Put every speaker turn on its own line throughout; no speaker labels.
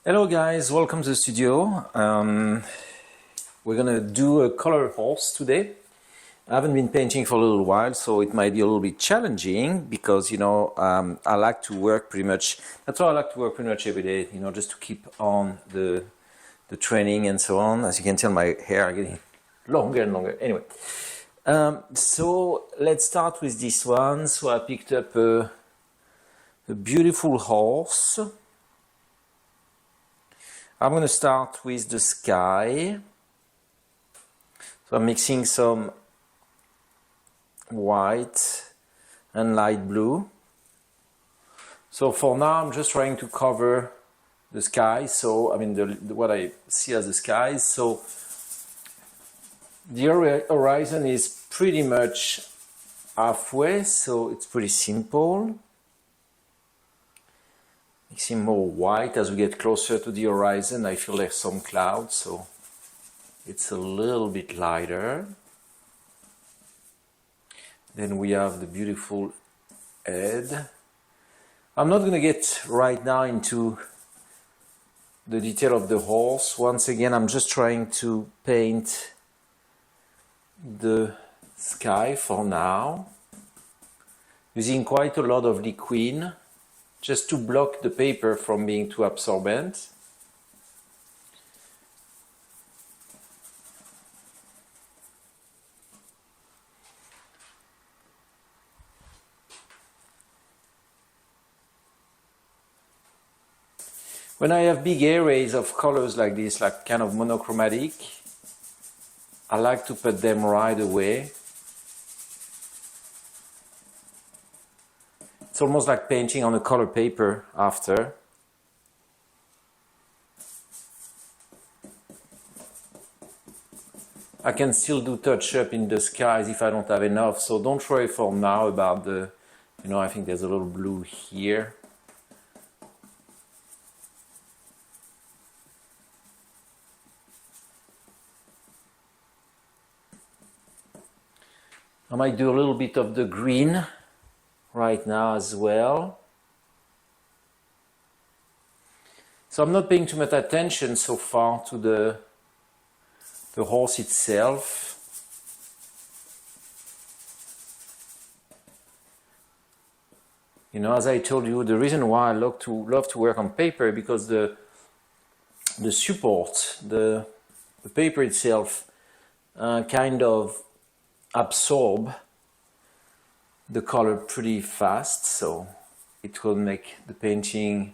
Hello guys, welcome to the studio. We're gonna do a color horse today. I haven't been painting for a little while, so it might be a little bit challenging because I like to work pretty much. That's why I like to work pretty much every day. Just to keep on the training and so on. As you can tell, my hair is getting longer and longer. Anyway, so let's start with this one. So I picked up a beautiful horse. I'm going to start with the sky. So I'm mixing some white and light blue. So for now I'm just trying to cover the sky. So what I see as the sky. So the horizon is pretty much halfway, so it's pretty simple. Mixing more white as we get closer to the horizon. I feel there's some clouds, so it's a little bit lighter. Then we have the beautiful head. I'm not going to get right now into the detail of the horse. Once again, I'm just trying to paint the sky for now, using quite a lot of liquid, just to block the paper from being too absorbent. When I have big arrays of colors like this, like kind of monochromatic, I like to put them right away. It's almost like painting on a color paper after. I can still do touch up in the skies if I don't have enough, so don't worry for now about the, I think there's a little blue here. I might do a little bit of the green right now as well. So I'm not paying too much attention so far to the horse itself. As I told you, the reason why I love to work on paper, because the support, the paper itself, kind of absorb the color pretty fast, so it will make the painting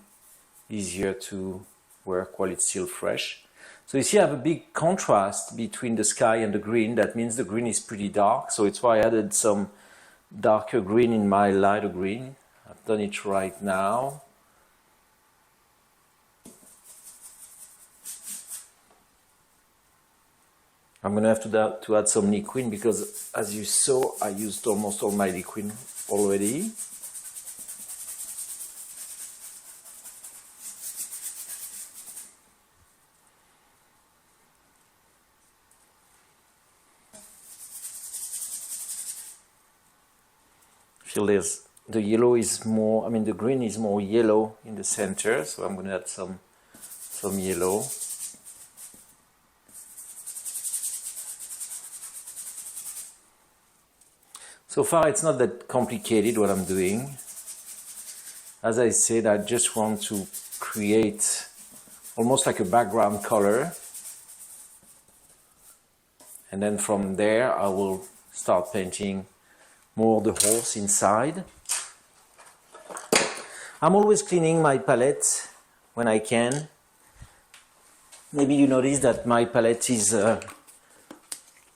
easier to work while it's still fresh. So you see I have a big contrast between the sky and the green. That means the green is pretty dark, so it's why I added some darker green in my lighter green. I've done it right now. I'm going to have to add some liquid because, as you saw, I used almost all my liquid already. I feel the yellow is more, the green is more yellow in the center, so I'm going to add some yellow. So far it's not that complicated what I'm doing. As I said, I just want to create almost like a background color. And then from there I will start painting more the horse inside. I'm always cleaning my palette when I can. Maybe you notice that my palette is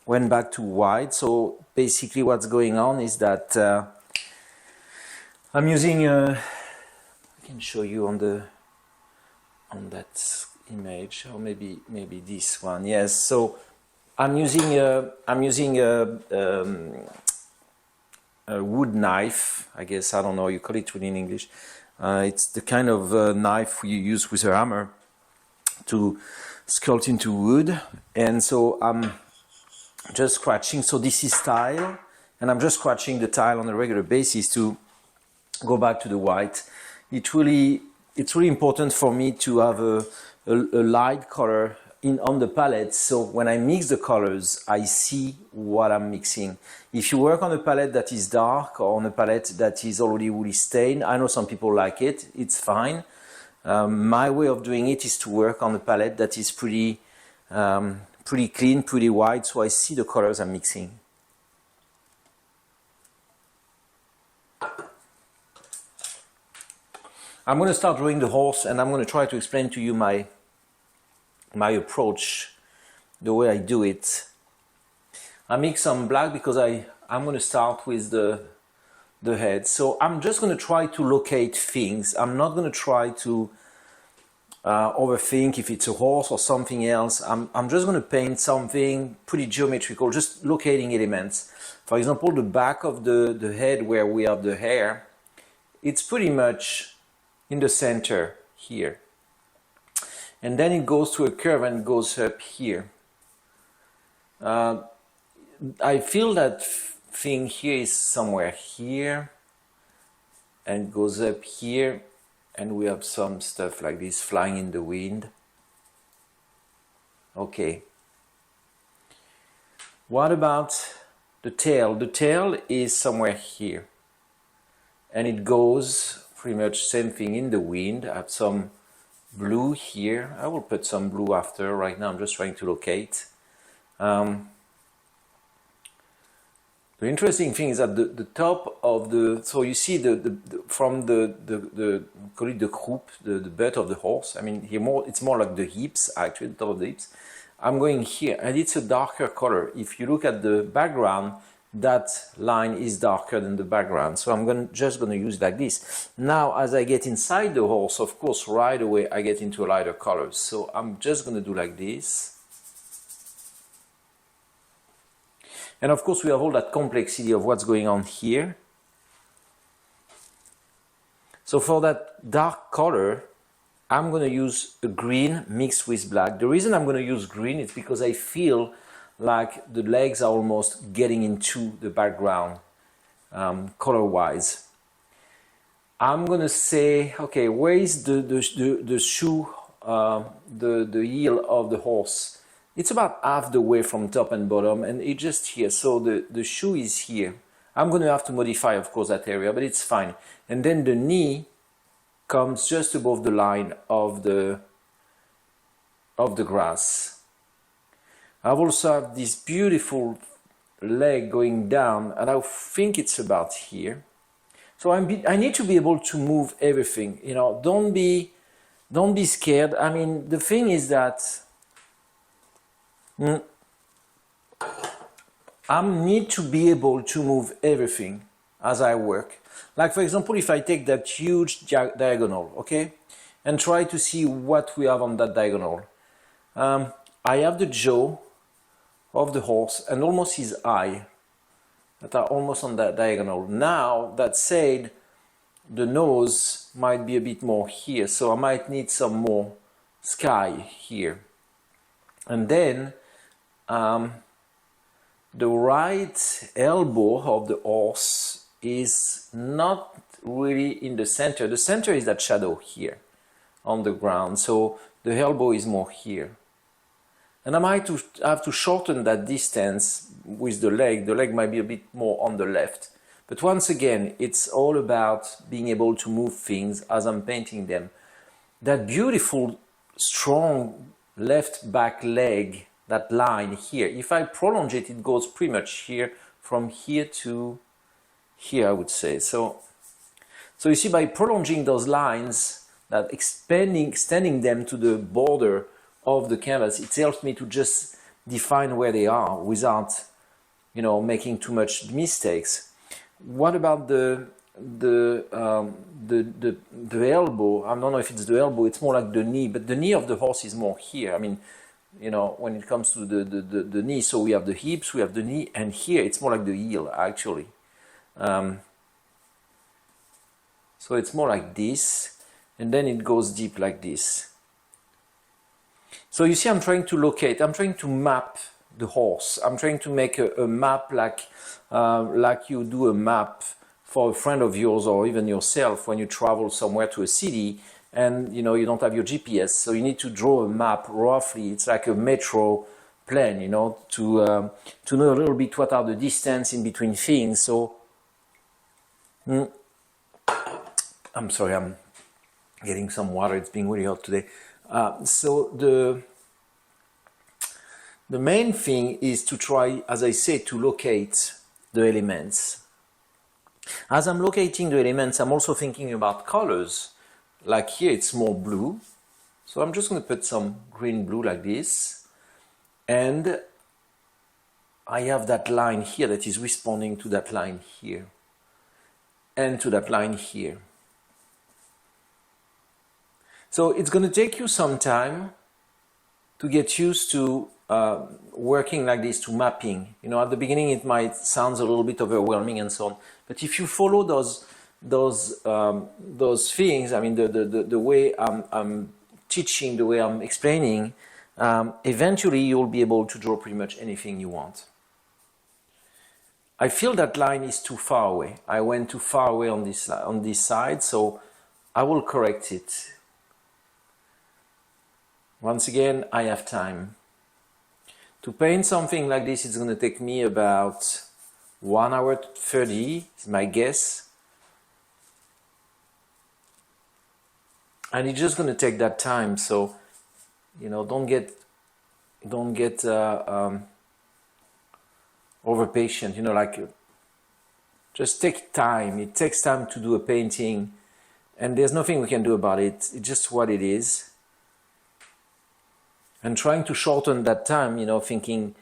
went back to white, so basically what's going on is that I'm using I can show you on that image, or maybe this one. Yes, so I'm using a wood knife, I guess. I don't know, you call it wood in English. It's the kind of knife you use with a hammer to sculpt into wood, and so I'm just scratching. So this is tile, and I'm just scratching the tile on a regular basis to go back to the white. It really it's really important for me to have a light color on the palette, so when I mix the colors, I see what I'm mixing. If you work on a palette that is dark or on a palette that is already really stained, I know some people like it, it's fine. My way of doing it is to work on a palette that is pretty clean, pretty white, so I see the colors I'm mixing. I'm going to start drawing the horse, and I'm going to try to explain to you my approach, the way I do it. I mix some black because I'm going to start with the head. So I'm just going to try to locate things. I'm not going to try to overthink if it's a horse or something else. I'm just going to paint something pretty geometrical, just locating elements. For example, the back of the head where we have the hair, it's pretty much in the center here. And then it goes to a curve and goes up here. I feel that thing here is somewhere here and goes up here, and we have some stuff like this flying in the wind. Okay. What about the tail? The tail is somewhere here, and it goes pretty much same thing in the wind. I have some blue here. I will put some blue after. Right now I'm just trying to locate. The interesting thing is that the top of the, so you see from the call it the croup, the butt of the horse. I mean here it's more like the hips, actually the top of the hips. I'm going here, and it's a darker color. If you look at the background, that line is darker than the background, so I'm just going to use it like this. Now as I get inside the horse, of course right away I get into a lighter colors, so I'm just going to do like this. And of course we have all that complexity of what's going on here. So for that dark color, I'm going to use a green mixed with black. The reason I'm going to use green is because I feel like the legs are almost getting into the background color-wise. I'm going to say, okay, where is the shoe, the heel of the horse? It's about half the way from top and bottom, and it's just here. So the shoe is here. I'm going to have to modify, of course, that area, but it's fine. And then the knee comes just above the line of the grass. I've also have this beautiful leg going down, and I think it's about here. So I need to be able to move everything. You know, don't be scared. I mean, the thing is that I need to be able to move everything as I work. Like for example, if I take that huge diagonal, okay, and try to see what we have on that diagonal. I have the jaw of the horse and almost his eye that are almost on that diagonal. Now that said, the nose might be a bit more here, so I might need some more sky here. And then the right elbow of the horse is not really in the center. The center is that shadow here on the ground, so the elbow is more here. And I might have to shorten that distance with the leg. The leg might be a bit more on the left. But once again, it's all about being able to move things as I'm painting them. That beautiful, strong left back leg, that line here, if I prolong it, it goes pretty much here, from here to here, I would say. So you see, by prolonging those lines, that extending them to the border of the canvas, it helps me to just define where they are without, you know, making too much mistakes. What about the elbow? I don't know if it's the elbow, it's more like the knee, but the knee of the horse is more here. I mean, you know, when it comes to the knee, so we have the hips, we have the knee, and here it's more like the heel, actually. So it's more like this, and then it goes deep like this. So you see, I'm trying to locate, I'm trying to map the horse. I'm trying to make a map like you do a map for a friend of yours or even yourself when you travel somewhere to a city. and you know you don't have your GPS, so you need to draw a map roughly. It's like a metro plan, you know, to know a little bit what are the distance in between things. So I'm sorry, I'm getting some water. It's been really hot today. So the main thing is to try, as I said, to locate the elements. As I'm locating the elements, I'm also thinking about colors. Like here, it's more blue. So I'm just going to put some green blue like this. And I have that line here that is responding to that line here. And to that line here. So it's going to take you some time to get used to working like this, to mapping. You know, at the beginning it might sound a little bit overwhelming and so on. But if you follow those things, I mean, the way I'm teaching, the way I'm explaining, eventually you'll be able to draw pretty much anything you want. I feel that line is too far away. I went too far away on this side, so I will correct it. Once again, I have time. To paint something like this, it's going to take me about 1 hour 30, is my guess. And it's just going to take that time, so, you know, don't get over patient, you know, like, just take time. It takes time to do a painting, and there's nothing we can do about it. It's just what it is. And trying to shorten that time, you know, thinking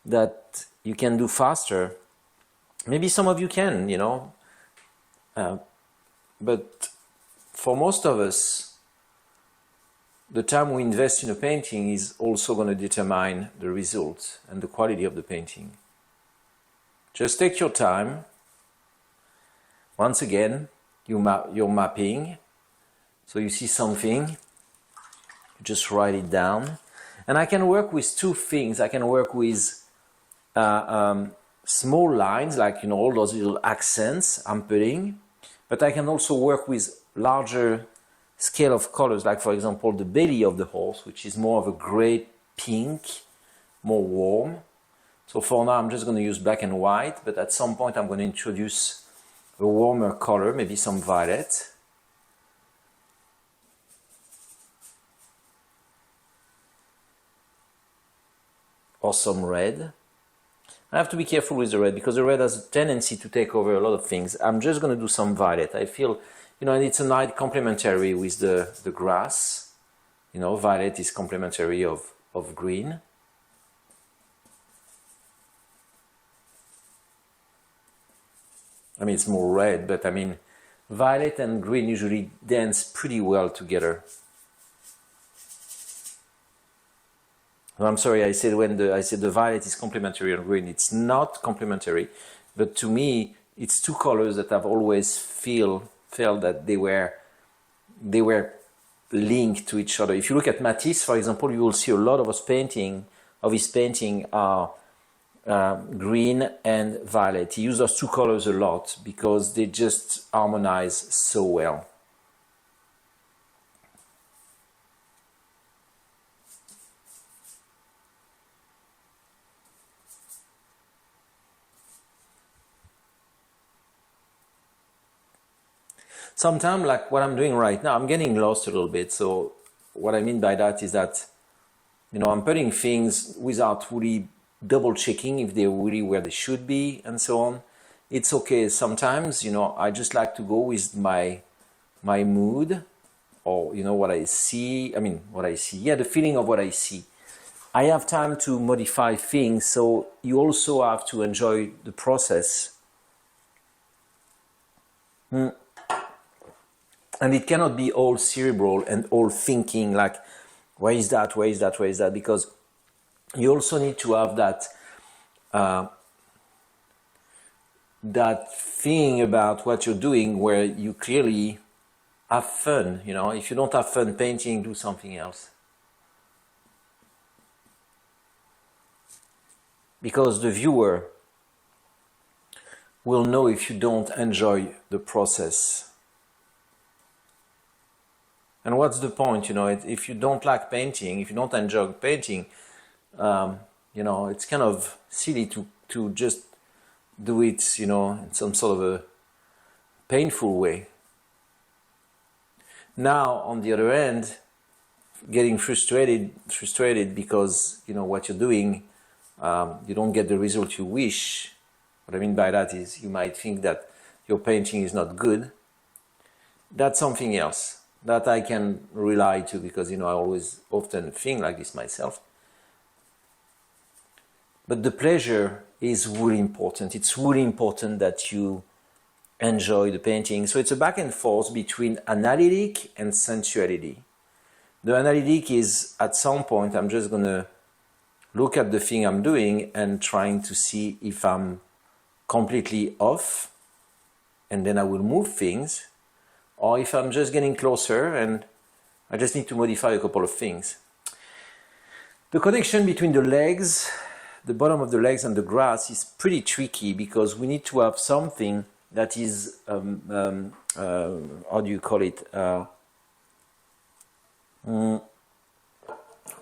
that you can do faster. Maybe some of you can, you know, but for most of us, the time we invest in a painting is also going to determine the result and the quality of the painting. Just take your time. Once again, you're mapping. So you see something, you just write it down. And I can work with two things. I can work with small lines, like, you know, all those little accents I'm putting. But I can also work with larger scale of colors, like, for example, the belly of the horse, which is more of a gray pink, more warm. So for now, I'm just going to use black and white. But at some point, I'm going to introduce a warmer color, maybe some violet. Or some red. I have to be careful with the red because the red has a tendency to take over a lot of things. I'm just going to do some violet. I feel, you know, and it's a nice complementary with the grass. You know, violet is complementary of green. I mean, it's more red, but I mean, violet and green usually dance pretty well together. I'm sorry, I said the violet is complementary on green. It's not complementary, but to me, it's two colors that I've always felt that they were linked to each other. If you look at Matisse, for example, you will see a lot of his painting are green and violet. He used those two colors a lot because they just harmonize so well. Sometimes, like what I'm doing right now, I'm getting lost a little bit. So what I mean by that is that, you know, I'm putting things without really double checking if they're really where they should be and so on. It's okay. Sometimes, you know, I just like to go with my mood, or, you know, what I see. I mean, what I see. Yeah, the feeling of what I see. I have time to modify things, so you also have to enjoy the process. And it cannot be all cerebral and all thinking, like, where is that, where is that, where is that? Because you also need to have that thing about what you're doing where you clearly have fun. You know, if you don't have fun painting, do something else. Because the viewer will know if you don't enjoy the process. And what's the point? If you don't like painting, if you don't enjoy painting, it's kind of silly to just do it, in some sort of a painful way. Now, on the other hand, getting frustrated because, what you're doing, you don't get the result you wish. What I mean by that is you might think that your painting is not good. That's something else that I can rely to, because, I always often think like this myself. But the pleasure is really important. It's really important that you enjoy the painting. So it's a back and forth between analytic and sensuality. The analytic is, at some point, I'm just going to look at the thing I'm doing and trying to see if I'm completely off, and then I will move things, or if I'm just getting closer and I just need to modify a couple of things. The connection between the legs, the bottom of the legs and the grass is pretty tricky, because we need to have something that is, how do you call it,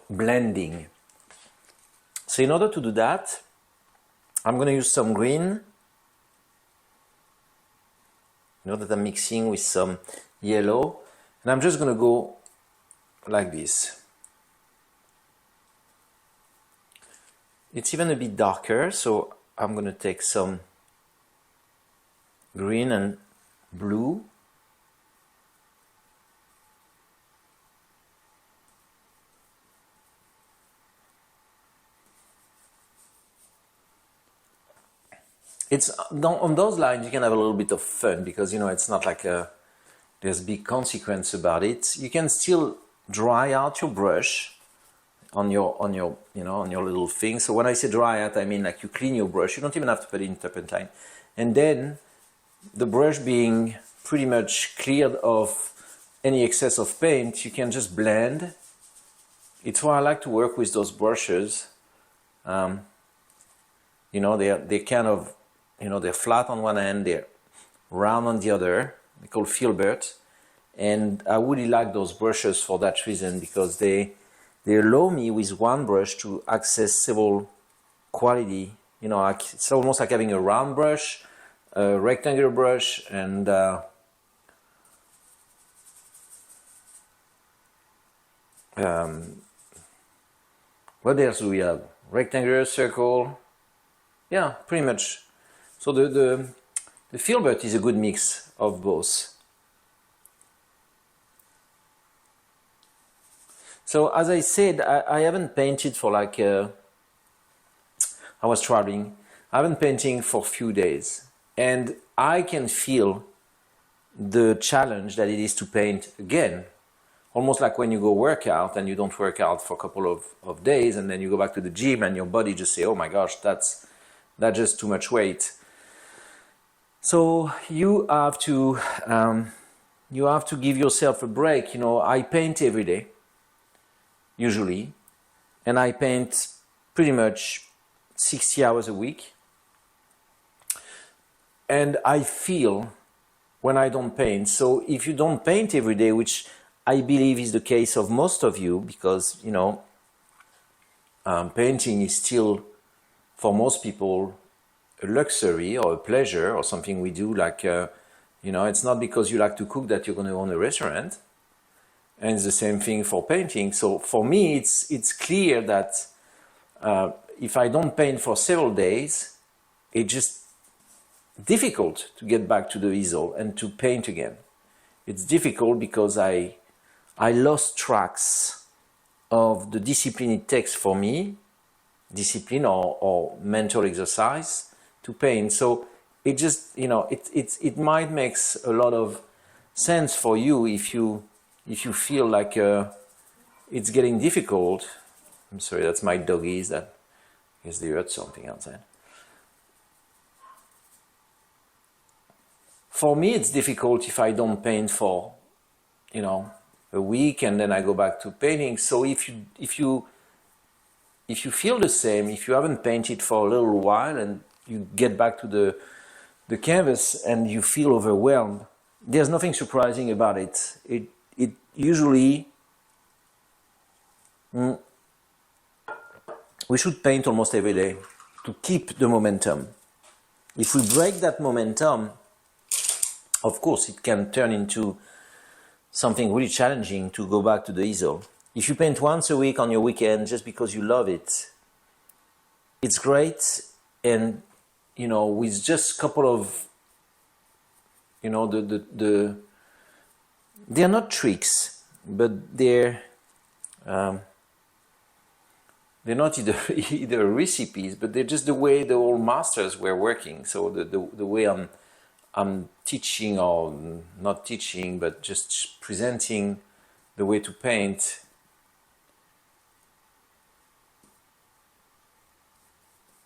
blending. So in order to do that, I'm going to use some green. That I'm mixing with some yellow, and I'm just going to go like this. It's even a bit darker, so I'm going to take some green and blue. It's on those lines you can have a little bit of fun, because it's not like there's big consequence about it. You can still dry out your brush on your little thing. So when I say dry out, I mean like you clean your brush. You don't even have to put it in turpentine, and then the brush being pretty much cleared of any excess of paint, you can just blend. It's why I like to work with those brushes. They're kind of, they're flat on one end, they're round on the other. They're called filbert, and I really like those brushes for that reason, because they allow me with one brush to access several quality. It's almost like having a round brush, a rectangular brush, and what else do we have? Rectangular, circle. Yeah, pretty much. So the filbert is a good mix of both. So as I said, I haven't painted for like, I was traveling. I haven't painting for a few days, and I can feel the challenge that it is to paint again. Almost like when you go work out and you don't work out for a couple of days, and then you go back to the gym and your body just say, oh my gosh, that's just too much weight. So you have to give yourself a break. I paint every day, usually, and I paint pretty much 60 hours a week. And I feel when I don't paint. So if you don't paint every day, which I believe is the case of most of you, because painting is still, for most people, a luxury or a pleasure or something we do, like it's not because you like to cook that you're going to own a restaurant. And it's the same thing for painting. So for me, it's clear that if I don't paint for several days, it's just difficult to get back to the easel and to paint again. It's difficult because I lost tracks of the discipline it takes for me, discipline or mental exercise, to paint. So it just, it might make a lot of sense for you if you feel like it's getting difficult. I'm sorry, that's my doggies that, I guess they heard something outside. For me, it's difficult if I don't paint for, a week and then I go back to painting. So if you feel the same, if you haven't painted for a little while and you get back to the canvas and you feel overwhelmed, there's nothing surprising about it. it usually, we should paint almost every day to keep the momentum. If we break that momentum, of course, it can turn into something really challenging to go back to the easel. If you paint once a week on your weekend just because you love it, it's great. And, you know, with just a couple of, you know, they're not tricks, but they're not either recipes, but they're just the way the old masters were working. So the way I'm teaching, or not teaching, but just presenting the way to paint.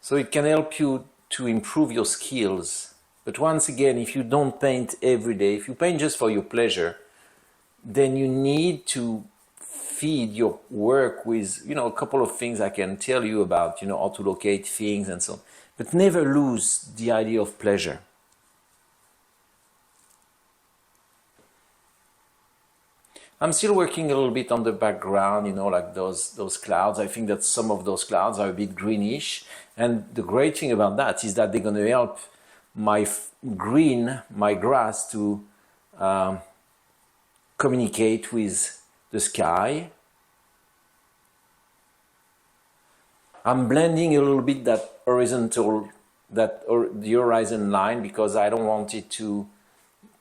So it can help you to improve your skills. But once again, if you don't paint every day, if you paint just for your pleasure, then you need to feed your work with, you know, a couple of things I can tell you about, you know, how to locate things and so on. But never lose the idea of pleasure. I'm still working a little bit on the background, you know, like those clouds. I think that some of those clouds are a bit greenish. And the great thing about that is that they're going to help my grass to communicate with the sky. I'm blending a little bit that horizontal, the horizon line, because I don't want it to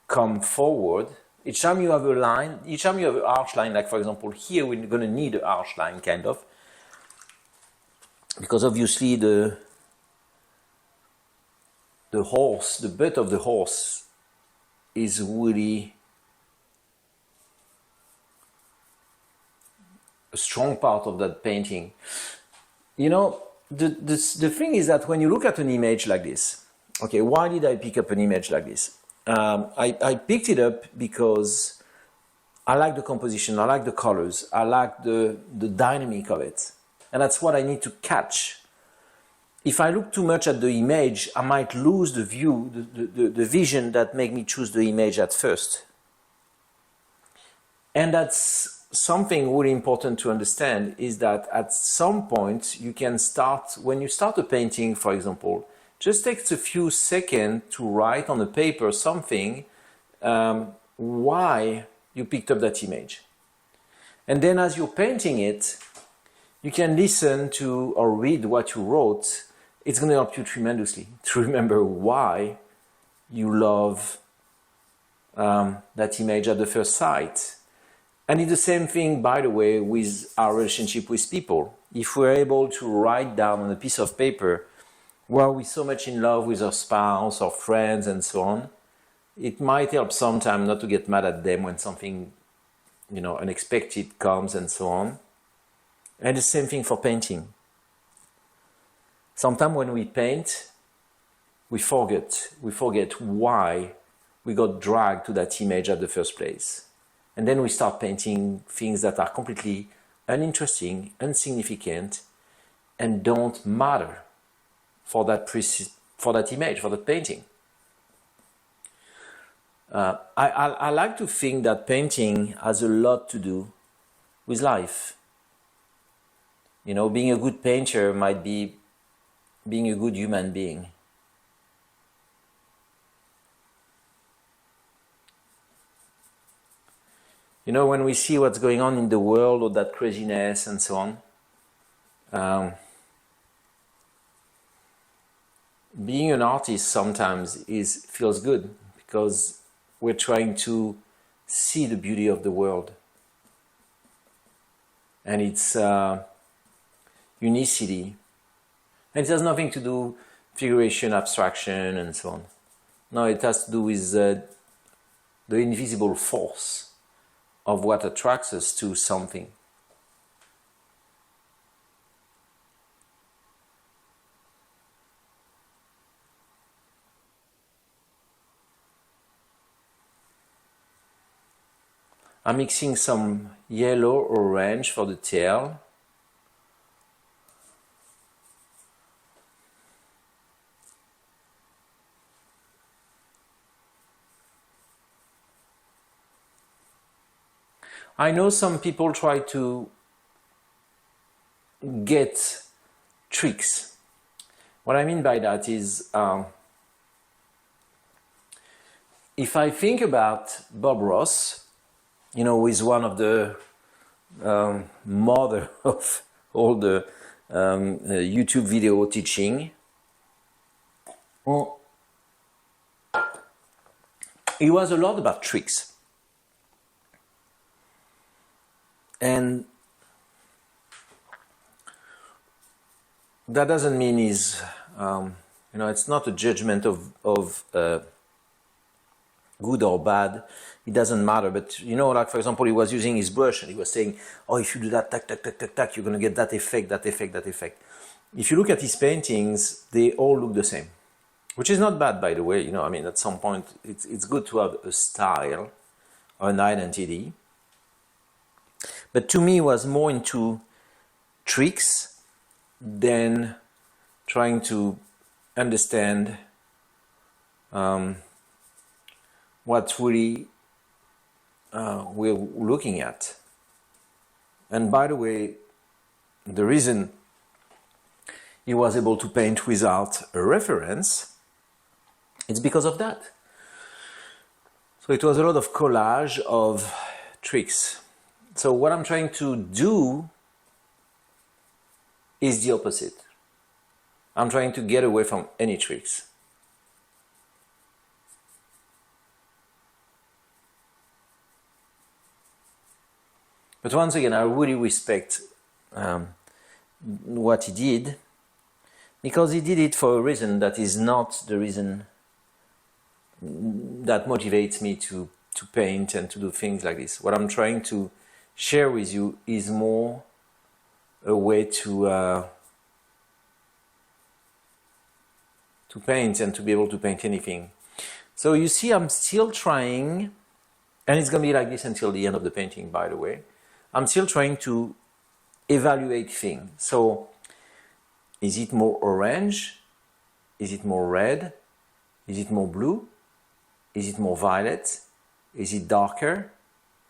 come forward. Each time you have a line, each time you have an arch line, like for example here, we're going to need an arch line kind of, because obviously the horse, the butt of the horse is really a strong part of that painting. You know, the thing is that when you look at an image like this, okay, why did I pick up an image like this? I picked it up because I like the composition, I like the colors, I like the dynamic of it. And that's what I need to catch. If I look too much at the image, I might lose the view, the vision that make me choose the image at first. And that's something really important to understand, is that at some point you can start, when you start a painting, for example, just takes a few seconds to write on the paper something, why you picked up that image. And then as you're painting it, you can listen to or read what you wrote. It's going to help you tremendously to remember why you love that image at the first sight. And it's the same thing, by the way, with our relationship with people. If we're able to write down on a piece of paper why we're so much in love with our spouse or friends and so on, it might help sometimes not to get mad at them when something, you know, unexpected comes and so on. And the same thing for painting. Sometimes when we paint, we forget why we got dragged to that image at the first place. And then we start painting things that are completely uninteresting, insignificant, and don't matter for that image, for that painting. I like to think that painting has a lot to do with life. You know, being a good painter might be being a good human being. You know, when we see what's going on in the world, or that craziness and so on, being an artist sometimes feels good, because we're trying to see the beauty of the world and its unicity. And it has nothing to do with figuration, abstraction, and so on. No, it has to do with the invisible force of what attracts us to something. I'm mixing some yellow orange for the tail. I know some people try to get tricks. What I mean by that is, if I think about Bob Ross, you know, who is one of the mother of all the YouTube video teaching, well, it was a lot about tricks. And that doesn't mean he's, you know, it's not a judgment of good or bad. It doesn't matter. But, you know, like, for example, he was using his brush and he was saying, oh, if you do that, tack, tack, tack, tack, tack, you're going to get that effect, that effect, that effect. If you look at his paintings, they all look the same, which is not bad, by the way. You know, I mean, at some point, it's good to have a style or an identity. But to me, it was more into tricks than trying to understand what really we're looking at. And by the way, the reason he was able to paint without a reference, it's because of that. So it was a lot of collage of tricks. So what I'm trying to do is the opposite. I'm trying to get away from any tricks. But once again, I really respect what he did, because he did it for a reason that is not the reason that motivates me to paint and to do things like this. What I'm trying to share with you is more a way to paint and to be able to paint anything. So you see, I'm still trying, and it's going to be like this until the end of the painting, by the way. I'm still trying to evaluate things. So is it more orange? Is it more red? Is it more blue? Is it more violet? Is it darker?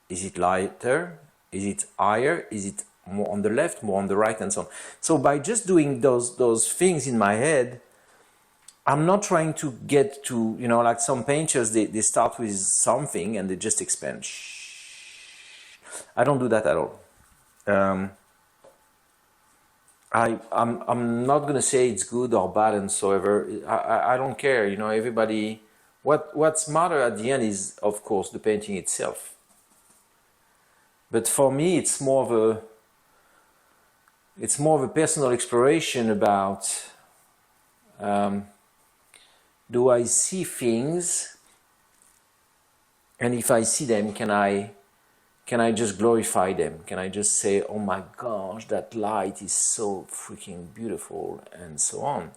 Is it lighter? Is it higher? Is it more on the left, more on the right, and so on? So by just doing those things in my head, I'm not trying to get to, you know, like some painters, they start with something and they just expand. I don't do that at all. I'm not going to say it's good or bad and so ever. I don't care, you know, everybody. What's matter at the end is, of course, the painting itself. But for me, it's more of a personal exploration about, do I see things, and if I see them, can I just glorify them? Can I just say, oh my gosh, that light is so freaking beautiful, and so on?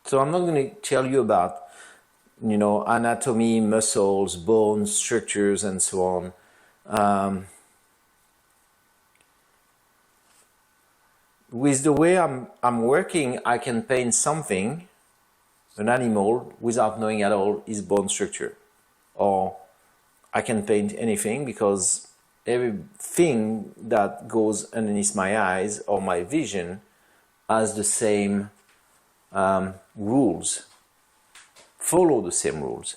So I'm not going to tell you about, you know, anatomy, muscles, bones, structures, and so on. With the way I'm working, I can paint something, an animal, without knowing at all its bone structure. Or I can paint anything, because everything that goes underneath my eyes or my vision has the same rules, follow the same rules.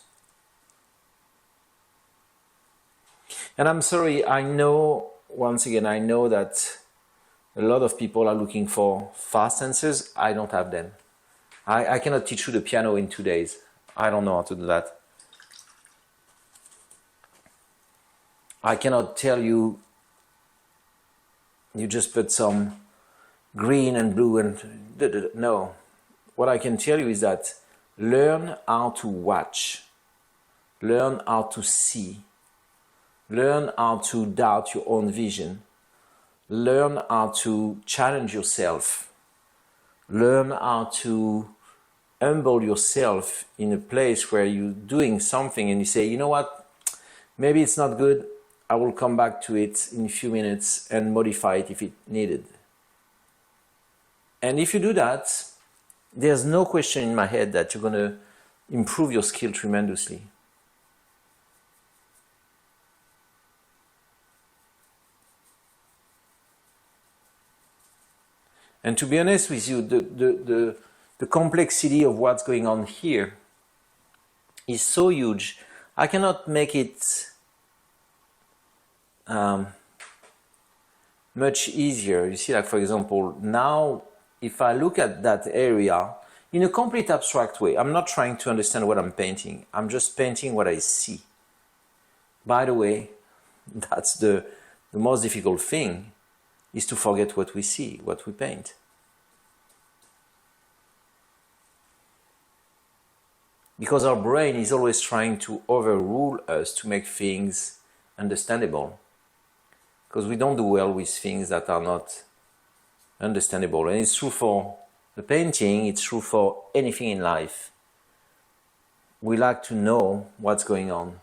And I'm sorry, I know, once again, I know that a lot of people are looking for fast answers. I don't have them. I cannot teach you the piano in 2 days. I don't know how to do that. I cannot tell you, you just put some green and blue and no. What I can tell you is that learn how to watch, learn how to see, learn how to doubt your own vision, learn how to challenge yourself, learn how to humble yourself in a place where you're doing something and you say, you know what, maybe it's not good, I will come back to it in a few minutes and modify it if it needed. And if you do that, there's no question in my head that you're going to improve your skill tremendously. And to be honest with you, the complexity of what's going on here is so huge. I cannot make it much easier. You see, like for example, now if I look at that area in a complete abstract way, I'm not trying to understand what I'm painting. I'm just painting what I see. By the way, that's the most difficult thing, is to forget what we see, what we paint. Because our brain is always trying to overrule us to make things understandable. Because we don't do well with things that are not understandable. And it's true for the painting, it's true for anything in life. We like to know what's going on.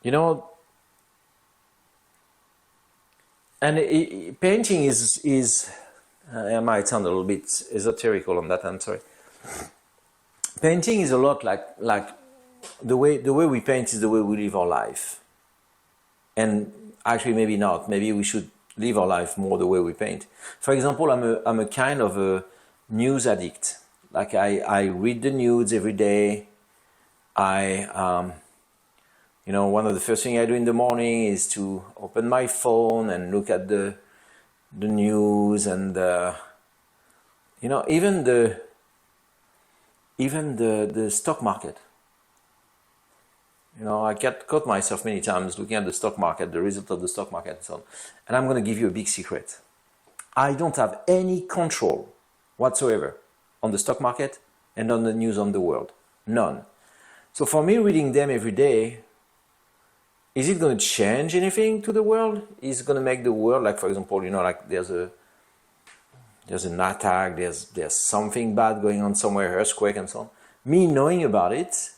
You know, and painting is I might sound a little bit esoterical on that, I'm sorry. Painting is a lot like the way we paint is the way we live our life. And actually maybe not. Maybe we should live our life more the way we paint. For example, I'm a kind of a news addict. Like I read the news every day. You know, one of the first things I do in the morning is to open my phone and look at the news and you know, even the stock market. You know, I caught myself many times looking at the stock market, the result of the stock market and so on. And I'm going to give you a big secret. I don't have any control whatsoever on the stock market and on the news on the world. None. So for me, reading them every day, is it going to change anything to the world? Is it going to make the world, like for example, you know, like there's an attack, there's something bad going on somewhere, earthquake and so on. Me knowing about it,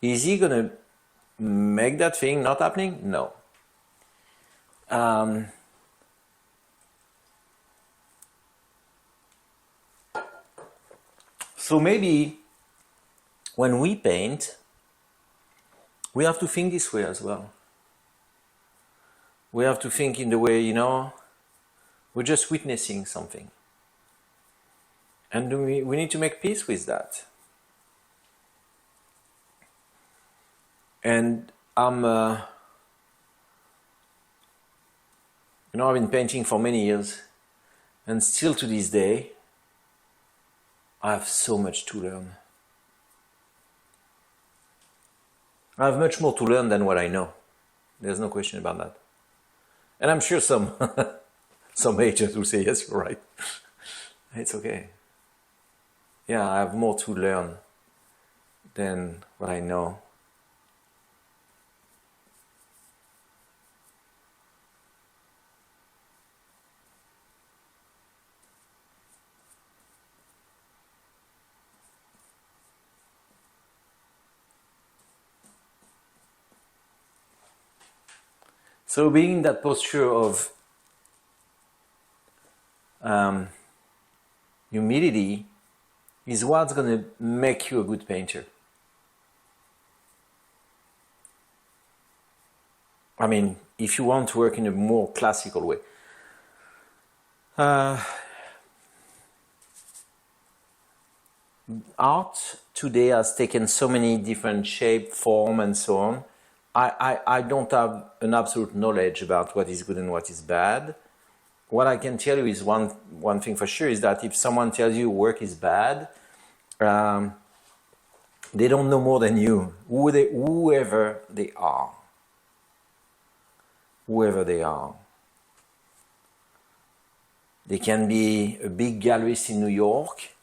is he going to make that thing not happening? No. So maybe when we paint, we have to think this way as well. We have to think in the way, you know, we're just witnessing something. And we need to make peace with that. And you know, I've been painting for many years, and still to this day, I have so much to learn. I have much more to learn than what I know. There's no question about that. And I'm sure some agents will say, yes, you're right. It's okay. Yeah, I have more to learn than what I know. So being in that posture of humility is what's going to make you a good painter. I mean, if you want to work in a more classical way. Art today has taken so many different shape, form, and so on. I don't have an absolute knowledge about what is good and what is bad. What I can tell you is one thing for sure, is that if someone tells you work is bad, they don't know more than you, whoever they are. Whoever they are. They can be a big gallerist in New York.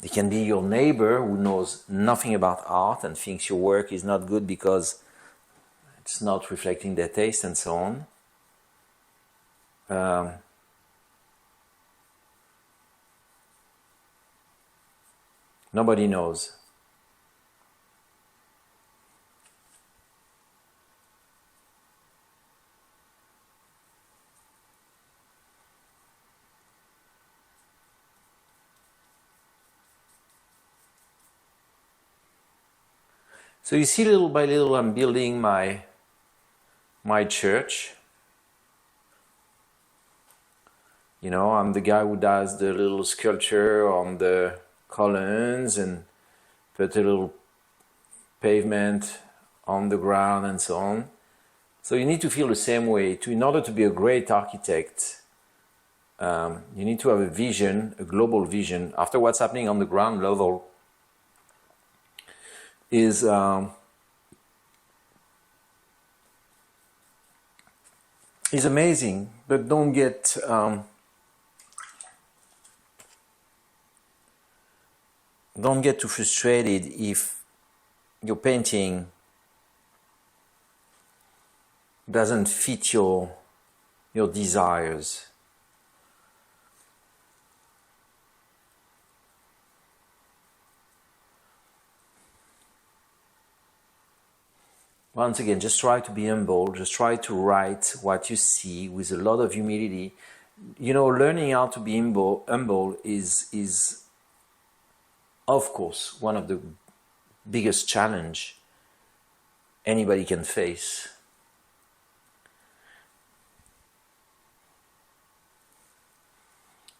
They can be your neighbor who knows nothing about art and thinks your work is not good because it's not reflecting their taste and so on. Nobody knows. So you see, little by little, I'm building my church. You know, I'm the guy who does the little sculpture on the columns and put a little pavement on the ground and so on. So you need to feel the same way. In order to be a great architect, you need to have a vision, a global vision. After what's happening on the ground level is amazing, but don't get too frustrated if your painting doesn't fit your desires. Once again, just try to be humble. Just try to write what you see with a lot of humility. You know, learning how to be humble is of course one of the biggest challenge anybody can face.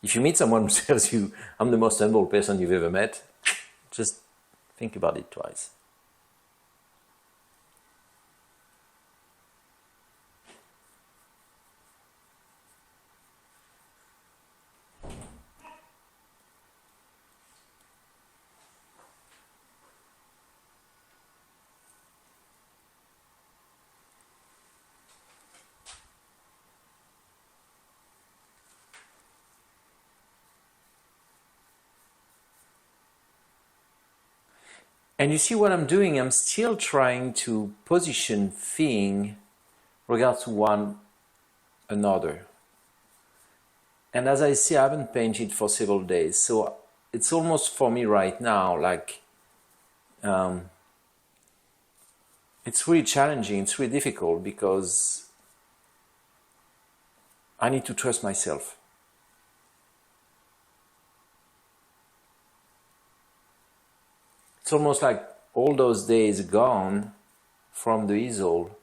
If you meet someone who tells you, I'm the most humble person you've ever met, just think about it twice. And you see what I'm doing, I'm still trying to position things regards to one another. And as I say, I haven't painted for several days, so it's almost for me right now like it's really challenging, it's really difficult because I need to trust myself. It's almost like all those days gone from the easel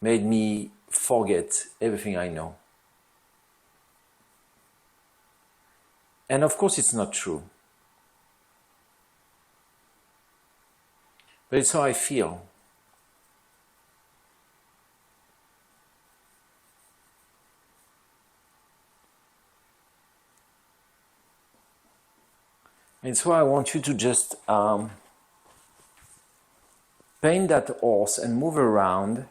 made me forget everything I know. And of course it's not true. But it's how I feel. And so I want you to just paint that horse and move around.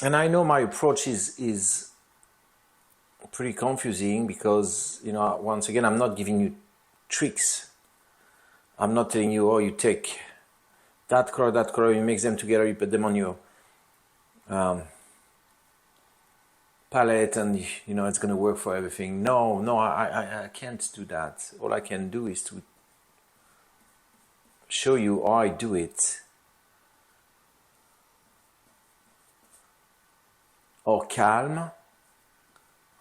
And I know my approach is pretty confusing because, you know, once again, I'm not giving you tricks. I'm not telling you, oh, you take that color, you mix them together, you put them on your palette and, you know, it's going to work for everything. No, I can't do that. All I can do is to show you how I do it. How calm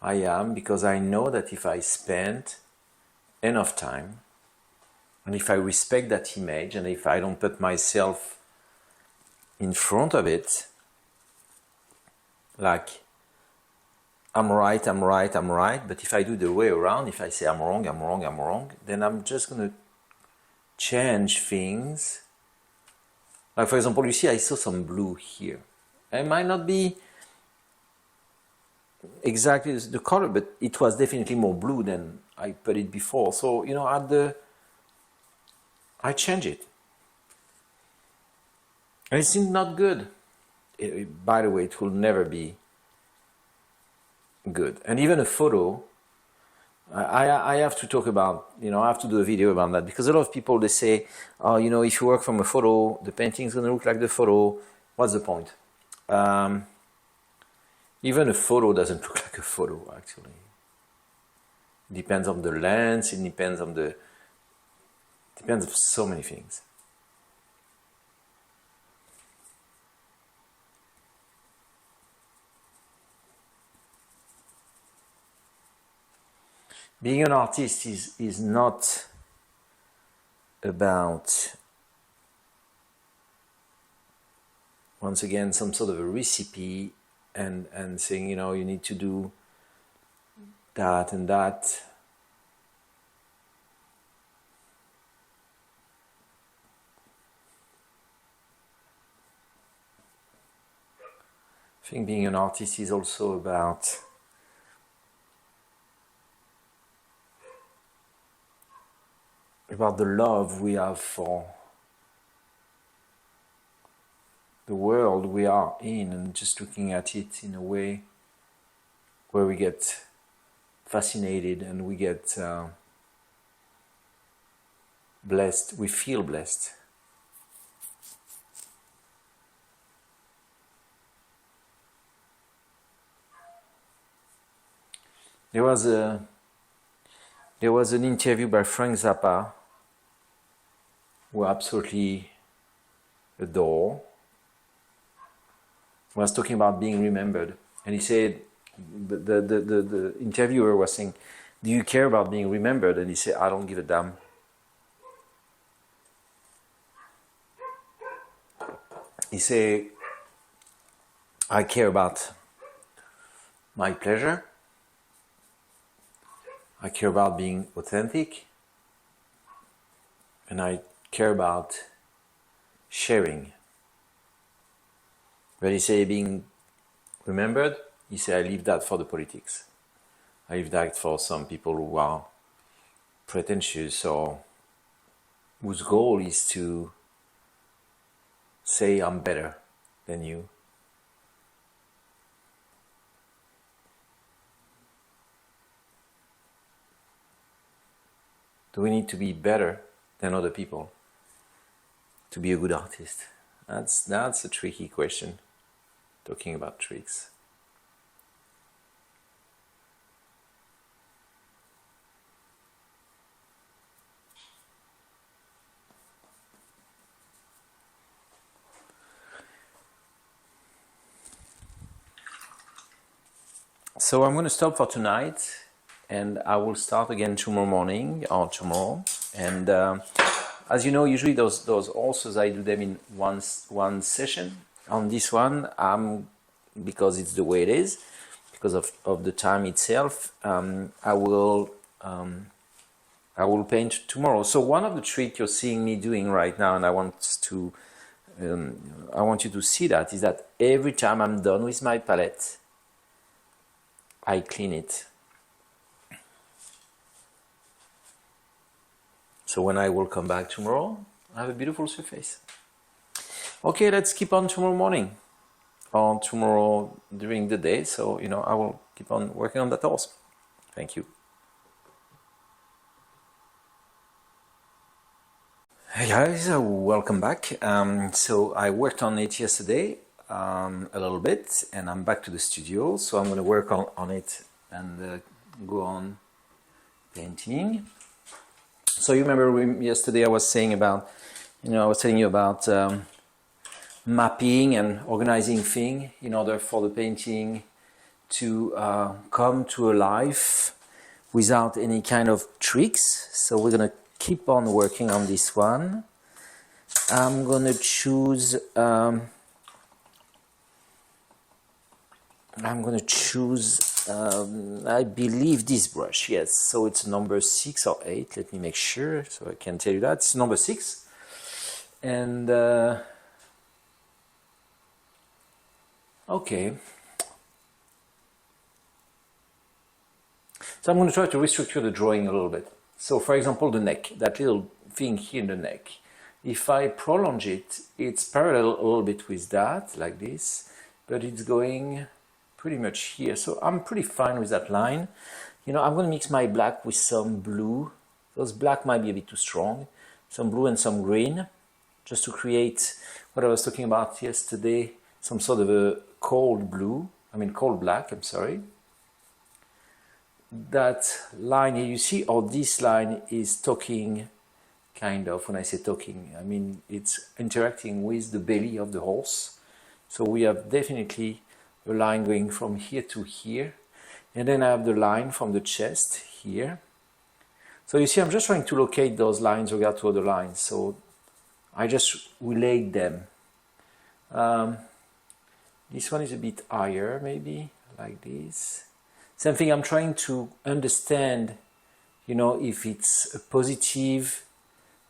I am, because I know that if I spend enough time and if I respect that image and if I don't put myself in front of it, like I'm right, but if I do the way around, if I say I'm wrong, then I'm just going to change things. Like for example, you see I saw some blue here. It might not be exactly the color, but it was definitely more blue than I put it before. So, you know, I change it. And it seemed not good. By the way, it will never be good. And even a photo, I have to talk about, you know, I have to do a video about that, because a lot of people, they say, oh, you know, if you work from a photo, the painting is going to look like the photo. What's the point? Even a photo doesn't look like a photo, actually. It depends on the lens, it depends on so many things. being an artist is not about, once again, some sort of a recipe and saying, you know, you need to do that and that. I think being an artist is also about the love we have for the world we are in, and just looking at it in a way where we get fascinated and we get blessed, we feel blessed. There was an interview by Frank Zappa, who I absolutely adore. He was talking about being remembered, and he said, the interviewer was saying, do you care about being remembered? And he said, I don't give a damn. He said, I care about my pleasure, I care about being authentic, and I care about sharing. But he said, being remembered, he said, I leave that for the politics. I leave that for some people who are pretentious or whose goal is to say I'm better than you. Do we need to be better than other people to be a good artist? That's a tricky question, talking about tricks. So I'm going to stop for tonight, and I will start again tomorrow morning or tomorrow. And as you know, usually those horses, I do them in one session. On this one, because it's the way it is, because of the time itself, I will paint tomorrow. So one of the tricks you're seeing me doing right now, and I want you to see that, is that every time I'm done with my palette, I clean it. So when I will come back tomorrow, I have a beautiful surface. Okay, let's keep on tomorrow morning or tomorrow during the day. So, you know, I will keep on working on that also. Thank you. Hey guys, welcome back. So I worked on it yesterday a little bit, and I'm back to the studio. So I'm going to work on it and go on painting. So you remember yesterday I was saying about, I was telling you about mapping and organizing things in order for the painting to come to a life without any kind of tricks. So we're going to keep on working on this one. I'm going to choose I believe this brush, yes, so it's number 6 or 8, let me make sure so I can tell you that. It's number 6, and okay, so I'm going to try to restructure the drawing a little bit. So for example, the neck, that little thing here in the neck, if I prolong it, it's parallel a little bit with that, like this, but it's going pretty much here. So I'm pretty fine with that line. I'm going to mix my black with some blue. Those black might be a bit too strong. Some blue and some green, just to create what I was talking about yesterday, some sort of a cold black, I'm sorry. That line here, you see, or this line is talking, kind of. When I say talking, I mean it's interacting with the belly of the horse. So we have definitely a line going from here to here, and then I have the line from the chest here, So you see, I'm just trying to locate those lines regard to other lines. So I just relate them. This one is a bit higher, maybe, like this. Same thing, I'm trying to understand, you know, if it's a positive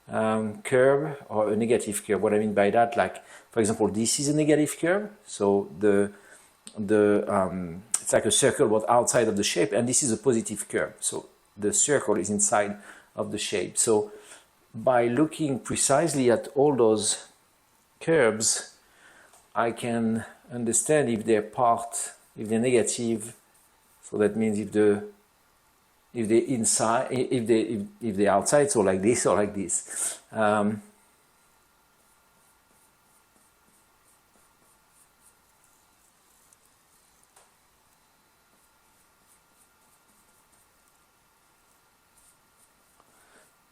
curve or a negative curve. What I mean by that, like, for example, this is a negative curve. So it's like a circle but outside of the shape, and this is a positive curve. So the circle is inside of the shape. So by looking precisely at all those curves, I can understand if they're negative. So that means if they're inside, if they're outside, so like this or like this.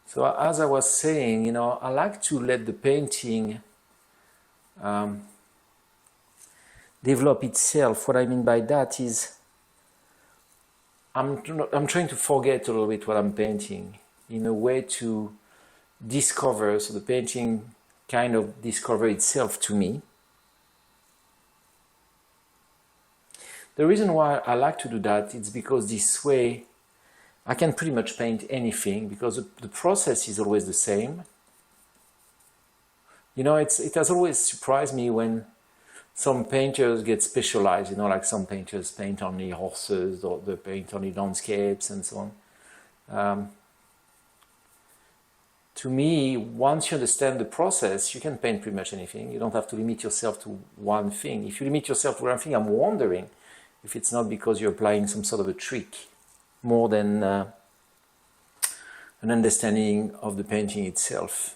So as I was saying, you know, I like to let the painting develop itself. What I mean by that is I'm trying to forget a little bit what I'm painting in a way to discover, so the painting kind of discover itself to me. The reason why I like to do that is because this way I can pretty much paint anything, because the process is always the same. You know, it has always surprised me when some painters get specialized, you know, like some painters paint only horses, or they paint only landscapes and so on. To me, once you understand the process, you can paint pretty much anything. You don't have to limit yourself to one thing. If you limit yourself to one thing, I'm wondering if it's not because you're applying some sort of a trick more than an understanding of the painting itself.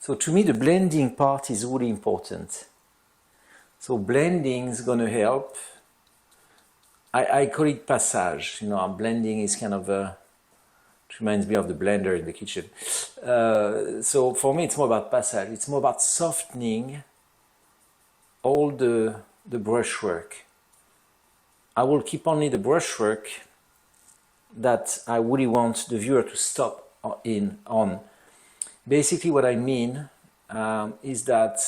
So to me, the blending part is really important. So blending is going to help. I call it passage. You know, blending is kind of a, it reminds me of the blender in the kitchen. So for me, it's more about passage. It's more about softening all the brushwork. I will keep only the brushwork that I really want the viewer to stop on. Basically what I mean is that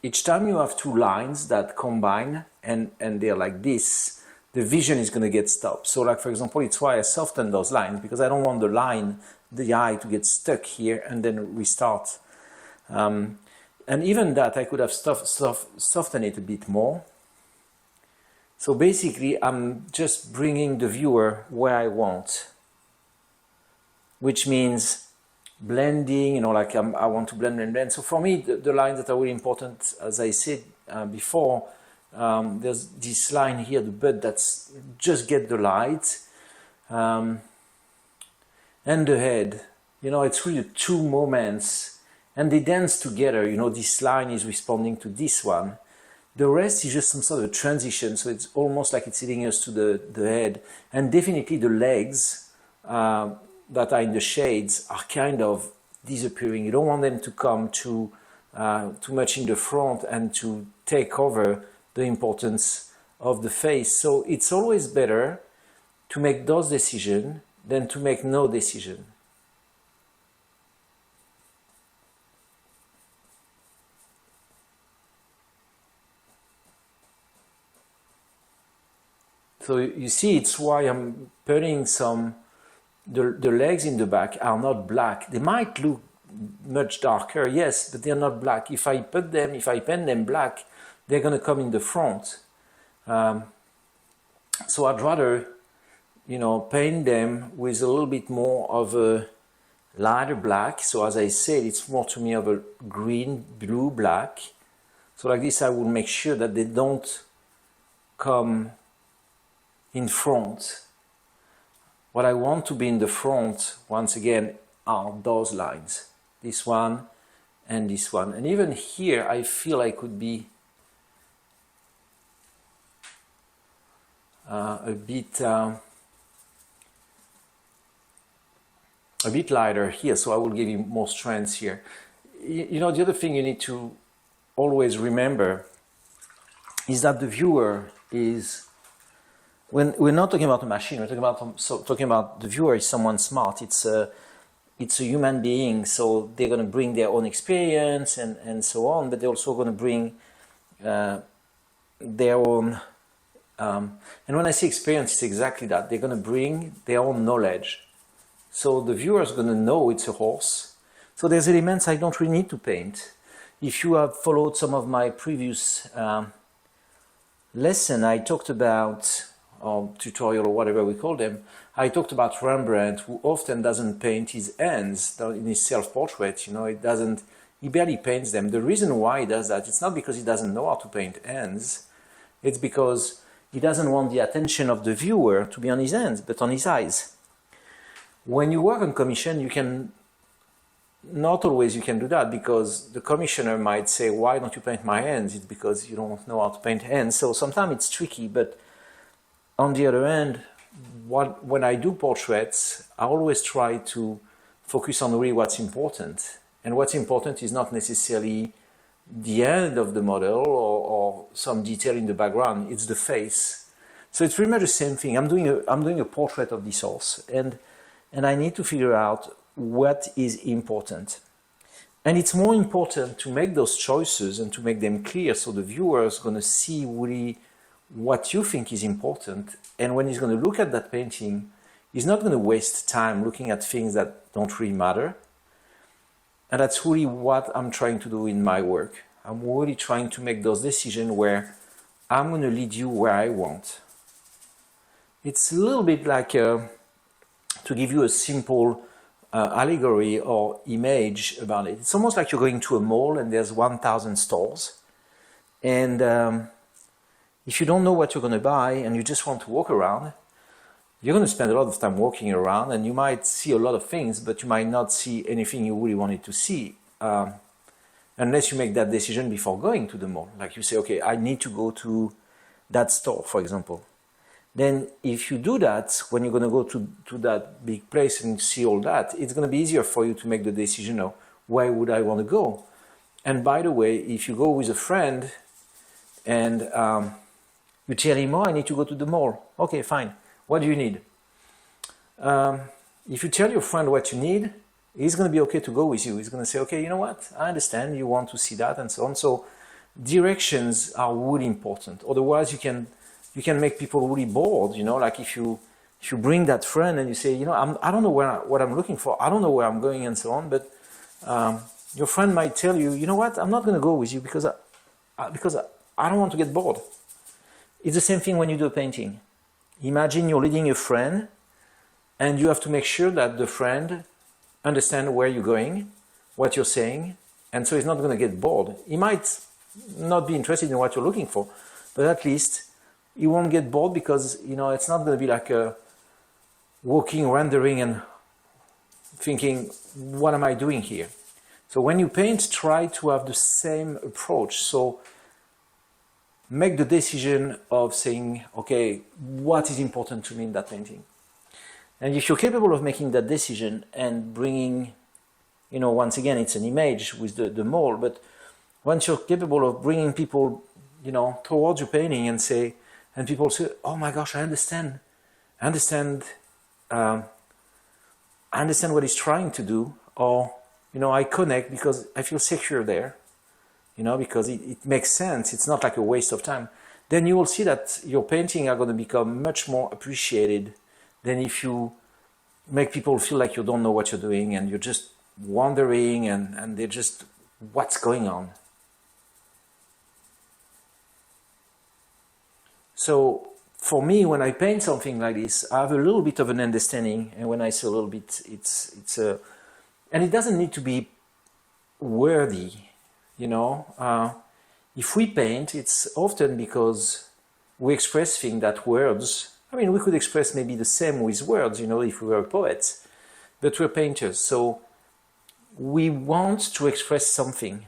each time you have two lines that combine and they're like this, the vision is going to get stopped. So like, for example, it's why I soften those lines, because I don't want the eye to get stuck here and then restart. And even that, I could have softened it a bit more. So basically, I'm just bringing the viewer where I want, which means blending, you know, like I want to blend. So for me, the lines that are really important, as I said before, there's this line here, the bud, that's just get the light, and the head. You know, it's really two moments, and they dance together. You know, this line is responding to this one. The rest is just some sort of a transition, so it's almost like it's leading us to the head. And definitely the legs that are in the shades are kind of disappearing. You don't want them to come too much in the front and to take over the importance of the face. So it's always better to make those decisions than to make no decision. So you see, it's why I'm putting the legs in the back are not black. They might look much darker, yes, but they're not black. If I paint them black, they're going to come in the front. So I'd rather, you know, paint them with a little bit more of a lighter black. So as I said, it's more to me of a green, blue, black. So like this, I will make sure that they don't come in front. What I want to be in the front, once again, are those lines. This one and this one. And even here, I feel I could be a a bit lighter here, so I will give you more strength here. You know, the other thing you need to always remember is that the viewer is, when we're not talking about a machine, we're talking about the viewer is someone smart. It's a human being, so they're going to bring their own experience and so on, but they're also going to bring their own, and when I say experience, it's exactly that. They're going to bring their own knowledge. So the viewer is going to know it's a horse. So there's elements I don't really need to paint. If you have followed some of my previous lesson, I talked about, or tutorial or whatever we call them, I talked about Rembrandt, who often doesn't paint his hands in his self-portrait. You know, he barely paints them. The reason why he does that, it's not because he doesn't know how to paint hands, it's because he doesn't want the attention of the viewer to be on his hands, but on his eyes. When you work on commission, you can, not always you can do that, because the commissioner might say, why don't you paint my hands? It's because you don't know how to paint hands. So sometimes it's tricky, but on the other hand, when I do portraits, I always try to focus on really what's important. And what's important is not necessarily the end of the model or some detail in the background, it's the face. So it's pretty much the same thing. I'm doing a portrait of this horse, and I need to figure out what is important. And it's more important to make those choices and to make them clear, so the viewer is going to see really what you think is important. And when he's going to look at that painting, he's not going to waste time looking at things that don't really matter. And that's really what I'm trying to do in my work. I'm really trying to make those decisions where I'm going to lead you where I want. It's a little bit like, to give you a simple allegory or image about it, it's almost like you're going to a mall and there's 1,000 stores. And if you don't know what you're going to buy and you just want to walk around, you're going to spend a lot of time walking around, and you might see a lot of things, but you might not see anything you really wanted to see, unless you make that decision before going to the mall. Like you say, okay, I need to go to that store, for example. Then if you do that, when you're going to go to that big place and see all that, it's going to be easier for you to make the decision of where would I want to go. And by the way, if you go with a friend and you tell him, oh, I need to go to the mall. Okay, fine. What do you need? If you tell your friend what you need, he's going to be okay to go with you. He's going to say, okay, you know what? I understand you want to see that and so on. So directions are really important. Otherwise, you can make people really bored. You know, like if you bring that friend and you say, you know, I don't know what I'm looking for. I don't know where I'm going and so on. But your friend might tell you, you know what? I'm not going to go with you because I don't want to get bored. It's the same thing when you do a painting. Imagine you're leading a friend and you have to make sure that the friend understands where you're going, what you're saying, and so he's not going to get bored. He might not be interested in what you're looking for, but at least he won't get bored, because, you know, it's not going to be like a walking, rendering and thinking, what am I doing here? So when you paint, try to have the same approach. So make the decision of saying, okay, what is important to me in that painting? And if you're capable of making that decision and bringing, you know, once again, it's an image with the mall, but once you're capable of bringing people, you know, towards your painting and people say, oh my gosh, I understand what he's trying to do, or, you know, I connect because I feel secure there. You know, because it makes sense. It's not like a waste of time. Then you will see that your painting are going to become much more appreciated than if you make people feel like you don't know what you're doing and you're just wandering and they're just, what's going on? So for me, when I paint something like this, I have a little bit of an understanding. And when I say a little bit, and it doesn't need to be worthy. You know, if we paint, it's often because we express things that words, I mean, we could express maybe the same with words, you know, if we were poets, but we're painters. So we want to express something.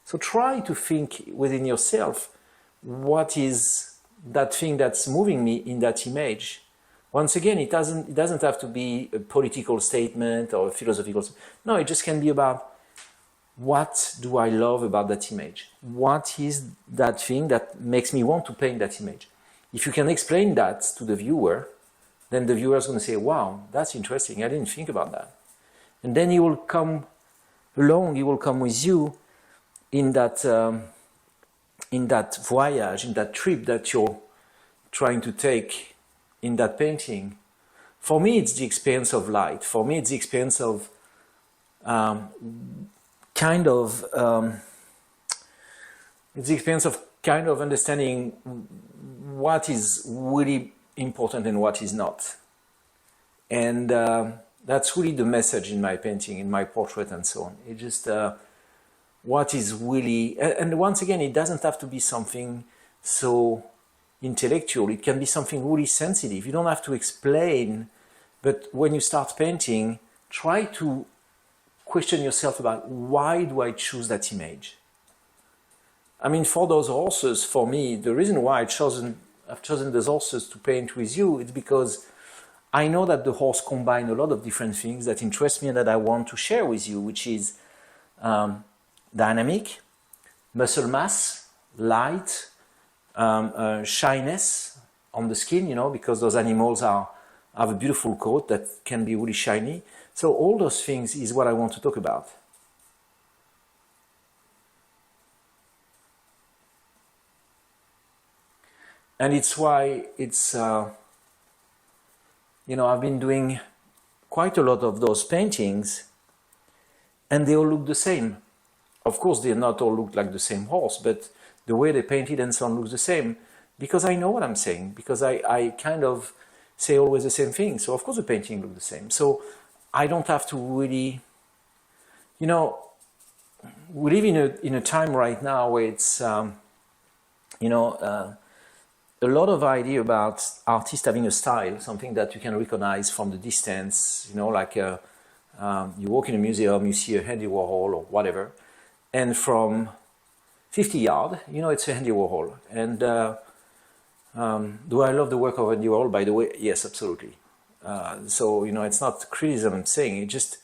So try to think within yourself, what is that thing that's moving me in that image? Once again, it doesn't have to be a political statement or a philosophical. No, it just can be about what do I love about that image? What is that thing that makes me want to paint that image? If you can explain that to the viewer, then the viewer is going to say, wow, that's interesting. I didn't think about that. And then he will come along, he will come with you in that voyage, in that trip that you're trying to take in that painting. For me, it's the experience of light. For me, it's the experience of it's the experience of kind of understanding what is really important and what is not. And that's really the message in my painting, in my portrait and so on. It just what is really, and once again, it doesn't have to be something so intellectual. It can be something really sensitive. You don't have to explain, but when you start painting, try to question yourself about why do I choose that image? I mean, for those horses, for me, the reason why I've chosen those horses to paint with you is because I know that the horse combine a lot of different things that interest me and that I want to share with you, which is dynamic, muscle mass, light, shyness on the skin, you know, because those animals have a beautiful coat that can be really shiny. So all those things is what I want to talk about. And it's why it's, you know, I've been doing quite a lot of those paintings and they all look the same. Of course, they not all look like the same horse, but the way they painted and so on looks the same because I know what I'm saying, because I kind of say always the same thing. So of course the painting looks the same. So I don't have to really, you know, we live in a time right now where it's, you know, a lot of idea about artists having a style, something that you can recognize from the distance, you know, like you walk in a museum, you see a Andy Warhol or whatever, and from 50 yards, you know, it's a Andy Warhol. And do I love the work of Andy Warhol, by the way? Yes, absolutely. So, you know, it's not criticism I'm saying, it just,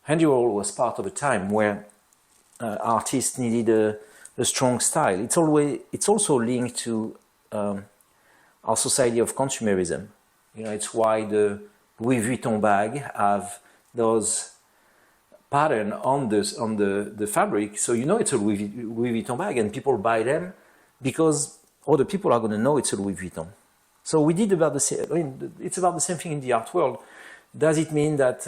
Andy Warhol was part of a time where artists needed a strong style. It's also linked to our society of consumerism. You know, it's why the Louis Vuitton bag have those pattern on the fabric, so you know it's a Louis Vuitton bag, and people buy them because other people are going to know it's a Louis Vuitton. So we did about the same. I mean, it's about the same thing in the art world. Does it mean that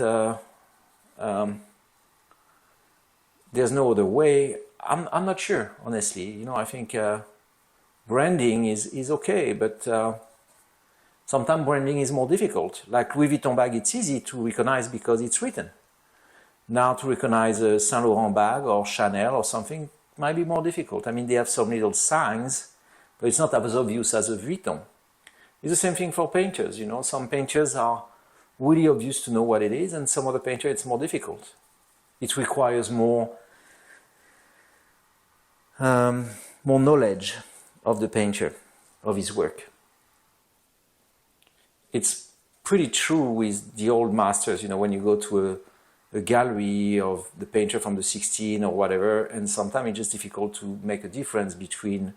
there's no other way? I'm not sure, honestly. You know, I think branding is okay, but sometimes branding is more difficult. Like Louis Vuitton bag, it's easy to recognize because it's written. Now to recognize a Saint Laurent bag or Chanel or something might be more difficult. I mean, they have some little signs, but it's not as obvious as a Vuitton. It's the same thing for painters, you know. Some painters are really obvious to know what it is, and some other painter it's more difficult. It requires more knowledge of the painter, of his work. It's pretty true with the old masters, you know, when you go to a gallery of the painter from the 16 or whatever, and sometimes it's just difficult to make a difference between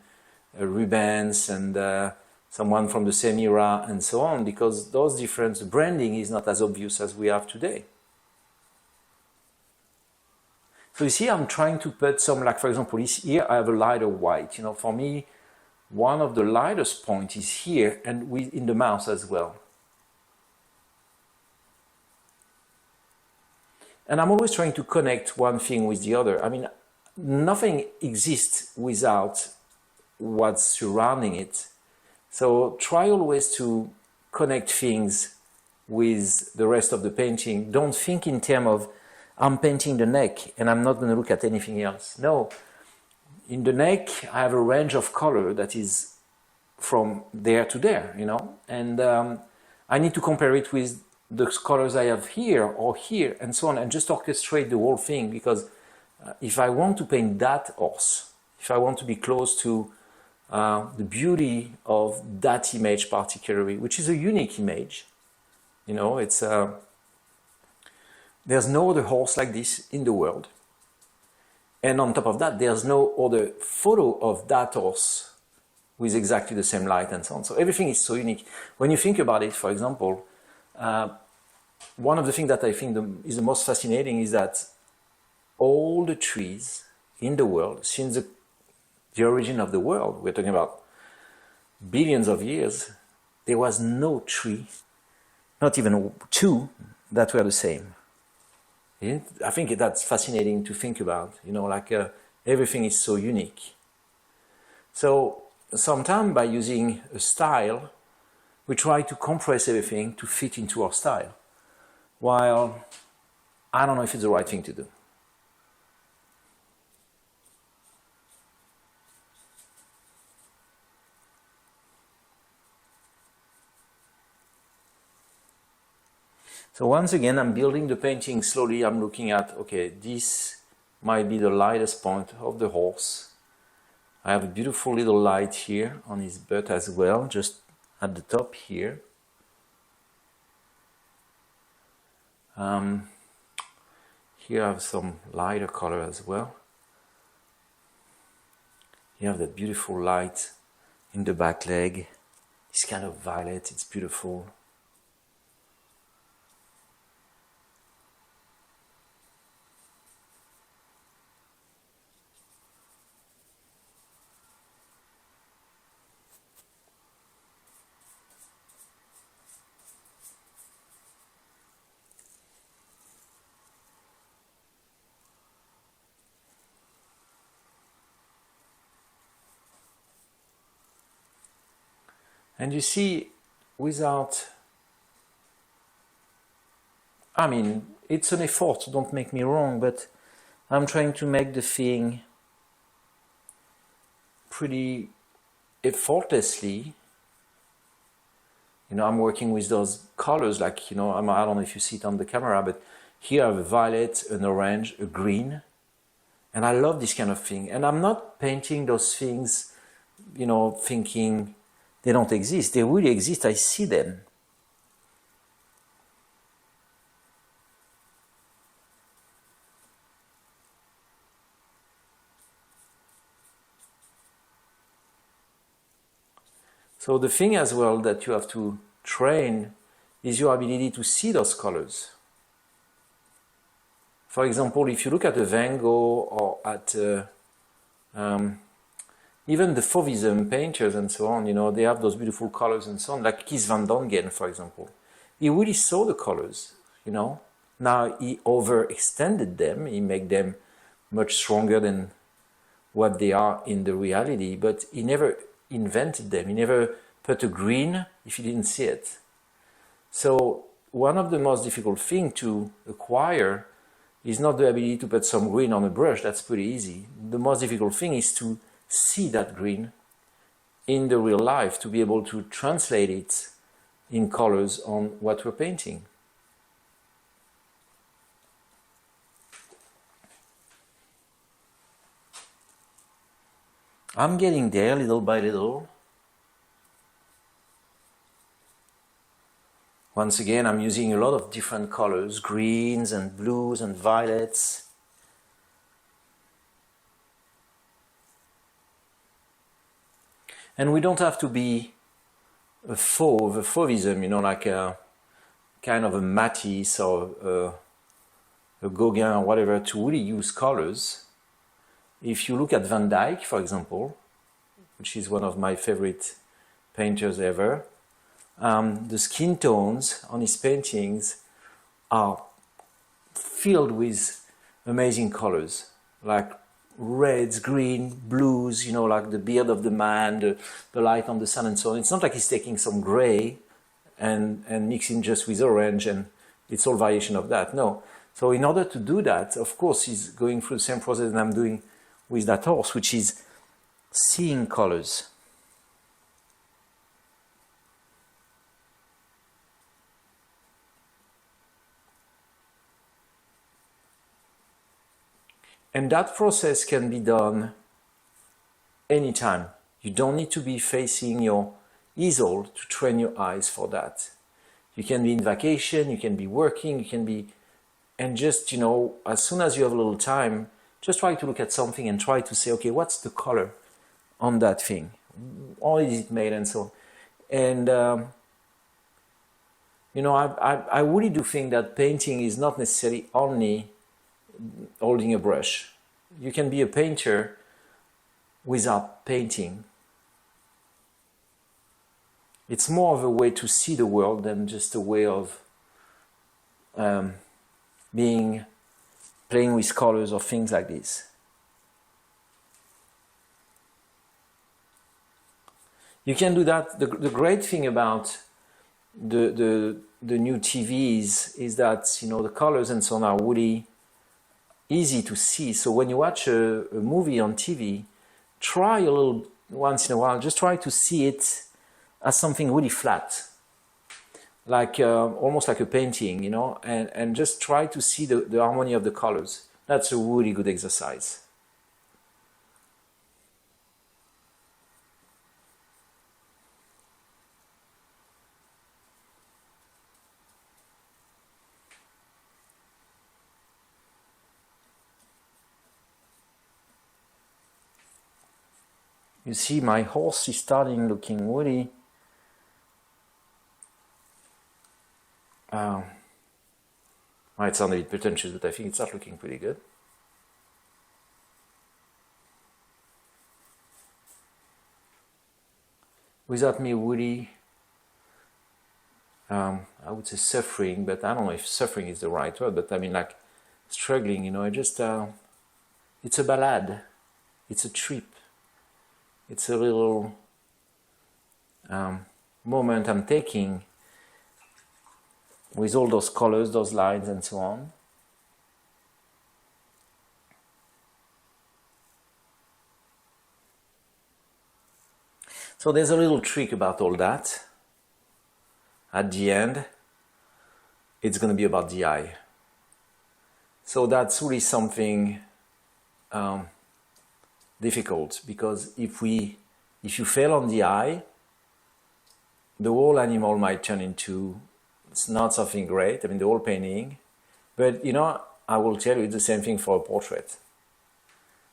Rubens and someone from the same era and so on, because those different branding is not as obvious as we have today. So you see, I'm trying to put some, like for example, here I have a lighter white. You know, for me, one of the lightest points is here and in the mouth as well. And I'm always trying to connect one thing with the other. I mean, nothing exists without what's surrounding it. So try always to connect things with the rest of the painting. Don't think in terms of, I'm painting the neck and I'm not going to look at anything else. No, in the neck, I have a range of color that is from there to there, you know, and I need to compare it with the colors I have here or here and so on, and just orchestrate the whole thing, because if I want to paint that horse, if I want to be close to the beauty of that image particularly, which is a unique image, You know, it's there's no other horse like this in the world. And on top of that, there's no other photo of that horse with exactly the same light and so on. So everything is so unique. When you think about it, for example, one of the things that I think is the most fascinating is that all the trees in the world, since the origin of the world, we're talking about billions of years, there was no tree, not even two, that were the same. I think that's fascinating to think about, you know, like everything is so unique. So sometimes by using a style, we try to compress everything to fit into our style, while I don't know if it's the right thing to do. So once again, I'm building the painting slowly. I'm looking at, okay, this might be the lightest point of the horse. I have a beautiful little light here on his butt as well, just at the top here. Here I have some lighter color as well. You have that beautiful light in the back leg. It's kind of violet, it's beautiful. And you see, without, I mean, it's an effort, don't make me wrong, but I'm trying to make the thing pretty effortlessly. You know, I'm working with those colors, like, you know, I don't know if you see it on the camera, but here I have a violet, an orange, a green, and I love this kind of thing. And I'm not painting those things, you know, thinking they don't exist. They really exist. I see them. So the thing as well that you have to train is your ability to see those colors. For example, if you look at a Van Gogh or at even the Fauvism painters and so on, you know, they have those beautiful colors and so on, like Kees van Dongen, for example. He really saw the colors, you know. Now he overextended them, he made them much stronger than what they are in the reality, but he never invented them. He never put a green if he didn't see it. So one of the most difficult things to acquire is not the ability to put some green on a brush. That's pretty easy. The most difficult thing is to see that green in the real life, to be able to translate it in colors on what we're painting. I'm getting there little by little. Once again, I'm using a lot of different colors, greens and blues and violets. And we don't have to be a faux of a Fauvism, you know, like a kind of a Matisse or a Gauguin or whatever, to really use colors. If you look at Van Dyck, for example, which is one of my favorite painters ever, the skin tones on his paintings are filled with amazing colors, like reds, green, blues, you know, like the beard of the man, the light on the sun and so on. It's not like he's taking some gray and mixing just with orange and it's all variation of that. No. So in order to do that, of course, he's going through the same process that I'm doing with that horse, which is seeing colors. And that process can be done anytime. You don't need to be facing your easel to train your eyes for that. You can be in vacation, you can be working, you can be, and just, as soon as you have a little time, just try to look at something and try to say, okay, what's the color on that thing? How is it made and so on? And, I really do think that painting is not necessarily only holding a brush. You can be a painter without painting. It's more of a way to see the world than just a way of playing with colors or things like this. You can do that. The great thing about the new TVs is that the colors and so on are really easy to see. So when you watch a movie on TV, try a little once in a while, just try to see it as something really flat, like almost like a painting, and just try to see the harmony of the colors. That's a really good exercise. You see, my horse is starting looking really might sound a bit pretentious, but I think it's not looking pretty good. Without me really, I would say suffering, but I don't know if suffering is the right word, but I mean like struggling, I just, it's a balade, it's a trip, it's a little moment I'm taking with all those colors, those lines and so on. So there's a little trick about all that. At the end, it's going to be about the eye. So that's really something difficult, because if you fail on the eye, the whole animal might turn into, it's not something great. I mean, the whole painting. But I will tell you, it's the same thing for a portrait.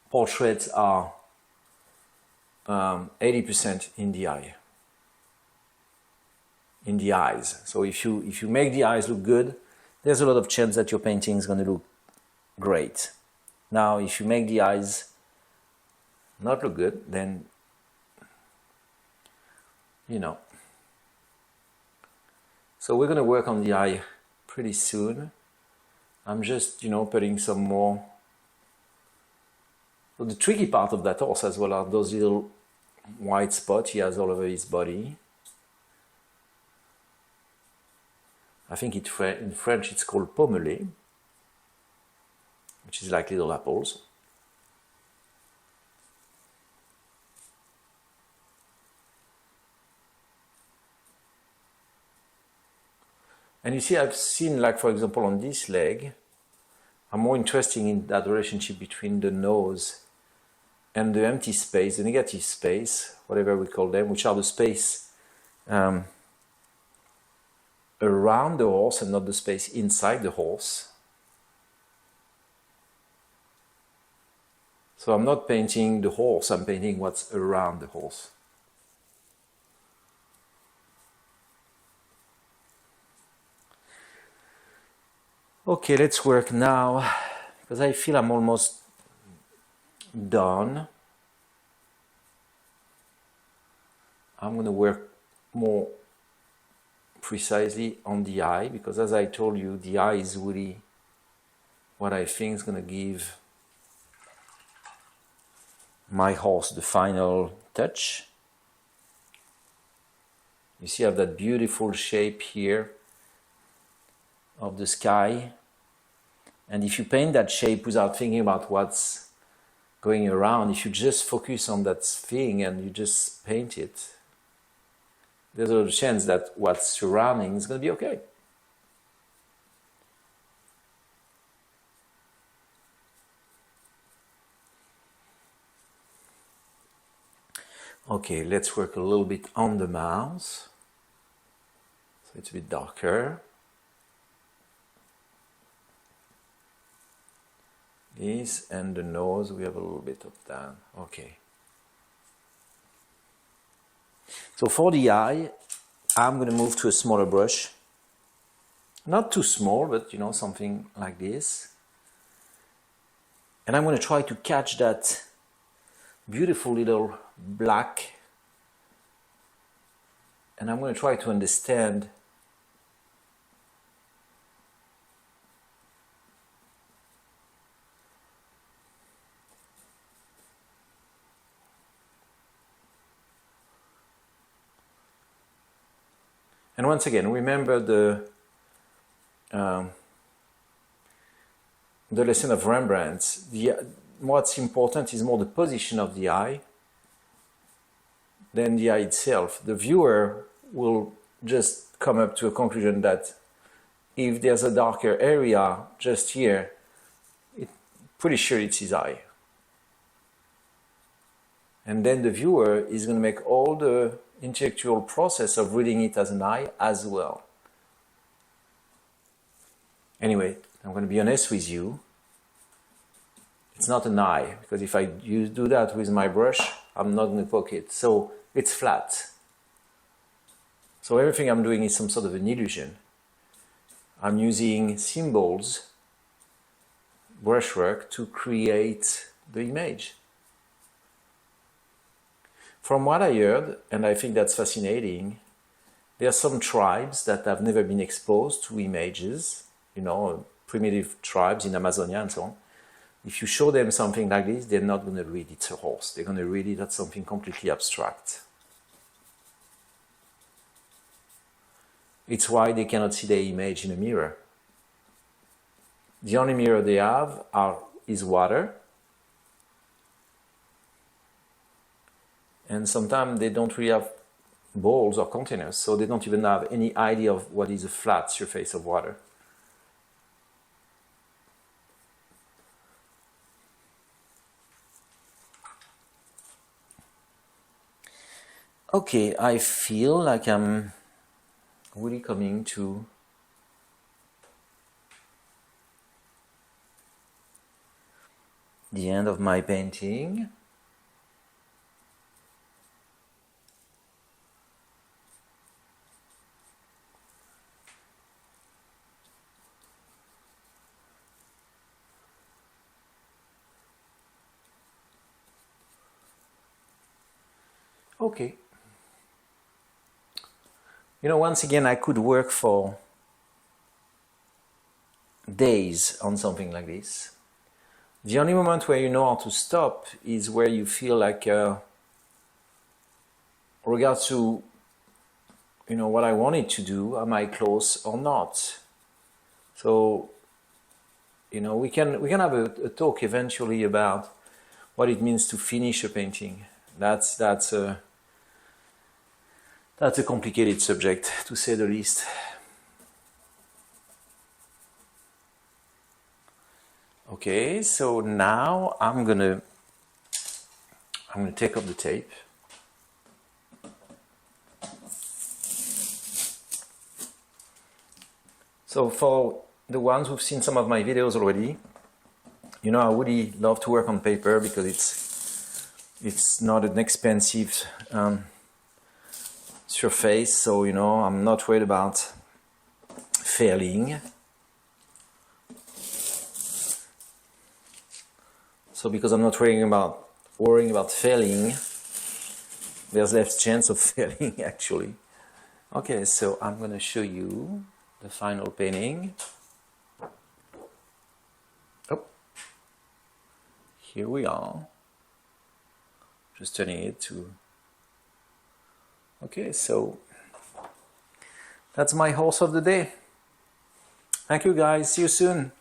Portraits are 80% in the eye, in the eyes. So if you make the eyes look good, there's a lot of chance that your painting is going to look great. Now, if you make the eyes not look good, then So we're going to work on the eye pretty soon. I'm just putting some more. So the tricky part of that horse as well are those little white spots he has all over his body. I think in French it's called pommelé, which is like little apples. And you see, I've seen, like, for example, on this leg, I'm more interested in that relationship between the nose and the empty space, the negative space, whatever we call them, which are the space around the horse and not the space inside the horse. So I'm not painting the horse, I'm painting what's around the horse. Okay, let's work now, because I feel I'm almost done. I'm going to work more precisely on the eye, because as I told you, the eye is really what I think is going to give my horse the final touch. You see I have that beautiful shape here of the sky, and if you paint that shape without thinking about what's going around, if you just focus on that thing and you just paint it, there's a chance that what's surrounding is going to be okay. Okay, let's work a little bit on the mouth. So it's a bit darker. This, and the nose, we have a little bit of that. Okay. So for the eye, I'm going to move to a smaller brush. Not too small, but you know, something like this. And I'm going to try to catch that beautiful little black. And I'm going to try to understand and once again, remember the lesson of Rembrandt. What's important is more the position of the eye than the eye itself. The viewer will just come up to a conclusion that if there's a darker area just here, it's pretty sure it's his eye. And then the viewer is going to make all the intellectual process of reading it as an eye as well. Anyway, I'm going to be honest with you. It's not an eye, because if I do that with my brush, I'm not going to poke it. So it's flat. So everything I'm doing is some sort of an illusion. I'm using symbols, brushwork, to create the image. From what I heard, and I think that's fascinating, there are some tribes that have never been exposed to images, you know, primitive tribes in Amazonia and so on. If you show them something like this, they're not going to read it's a horse. They're going to read it as something completely abstract. It's why they cannot see their image in a mirror. The only mirror they have is water. And sometimes they don't really have bowls or containers, so they don't even have any idea of what is a flat surface of water. Okay, I feel like I'm really coming to the end of my painting. Okay. You know, once again, I could work for days on something like this. The only moment where you know how to stop is where you feel like, regards to, you know, what I wanted to do, am I close or not? So, you know, we can have a talk eventually about what it means to finish a painting. That's a complicated subject, to say the least. Okay, so now I'm gonna take off the tape. So for the ones who've seen some of my videos already, you know I really love to work on paper because it's not an expensive surface, so you know I'm not worried about failing. So because I'm not worrying about failing, there's less chance of failing actually. Okay, so I'm going to show you the final painting. Oh, here we are. Just turning it to... Okay, so that's my horse of the day. Thank you guys, see you soon.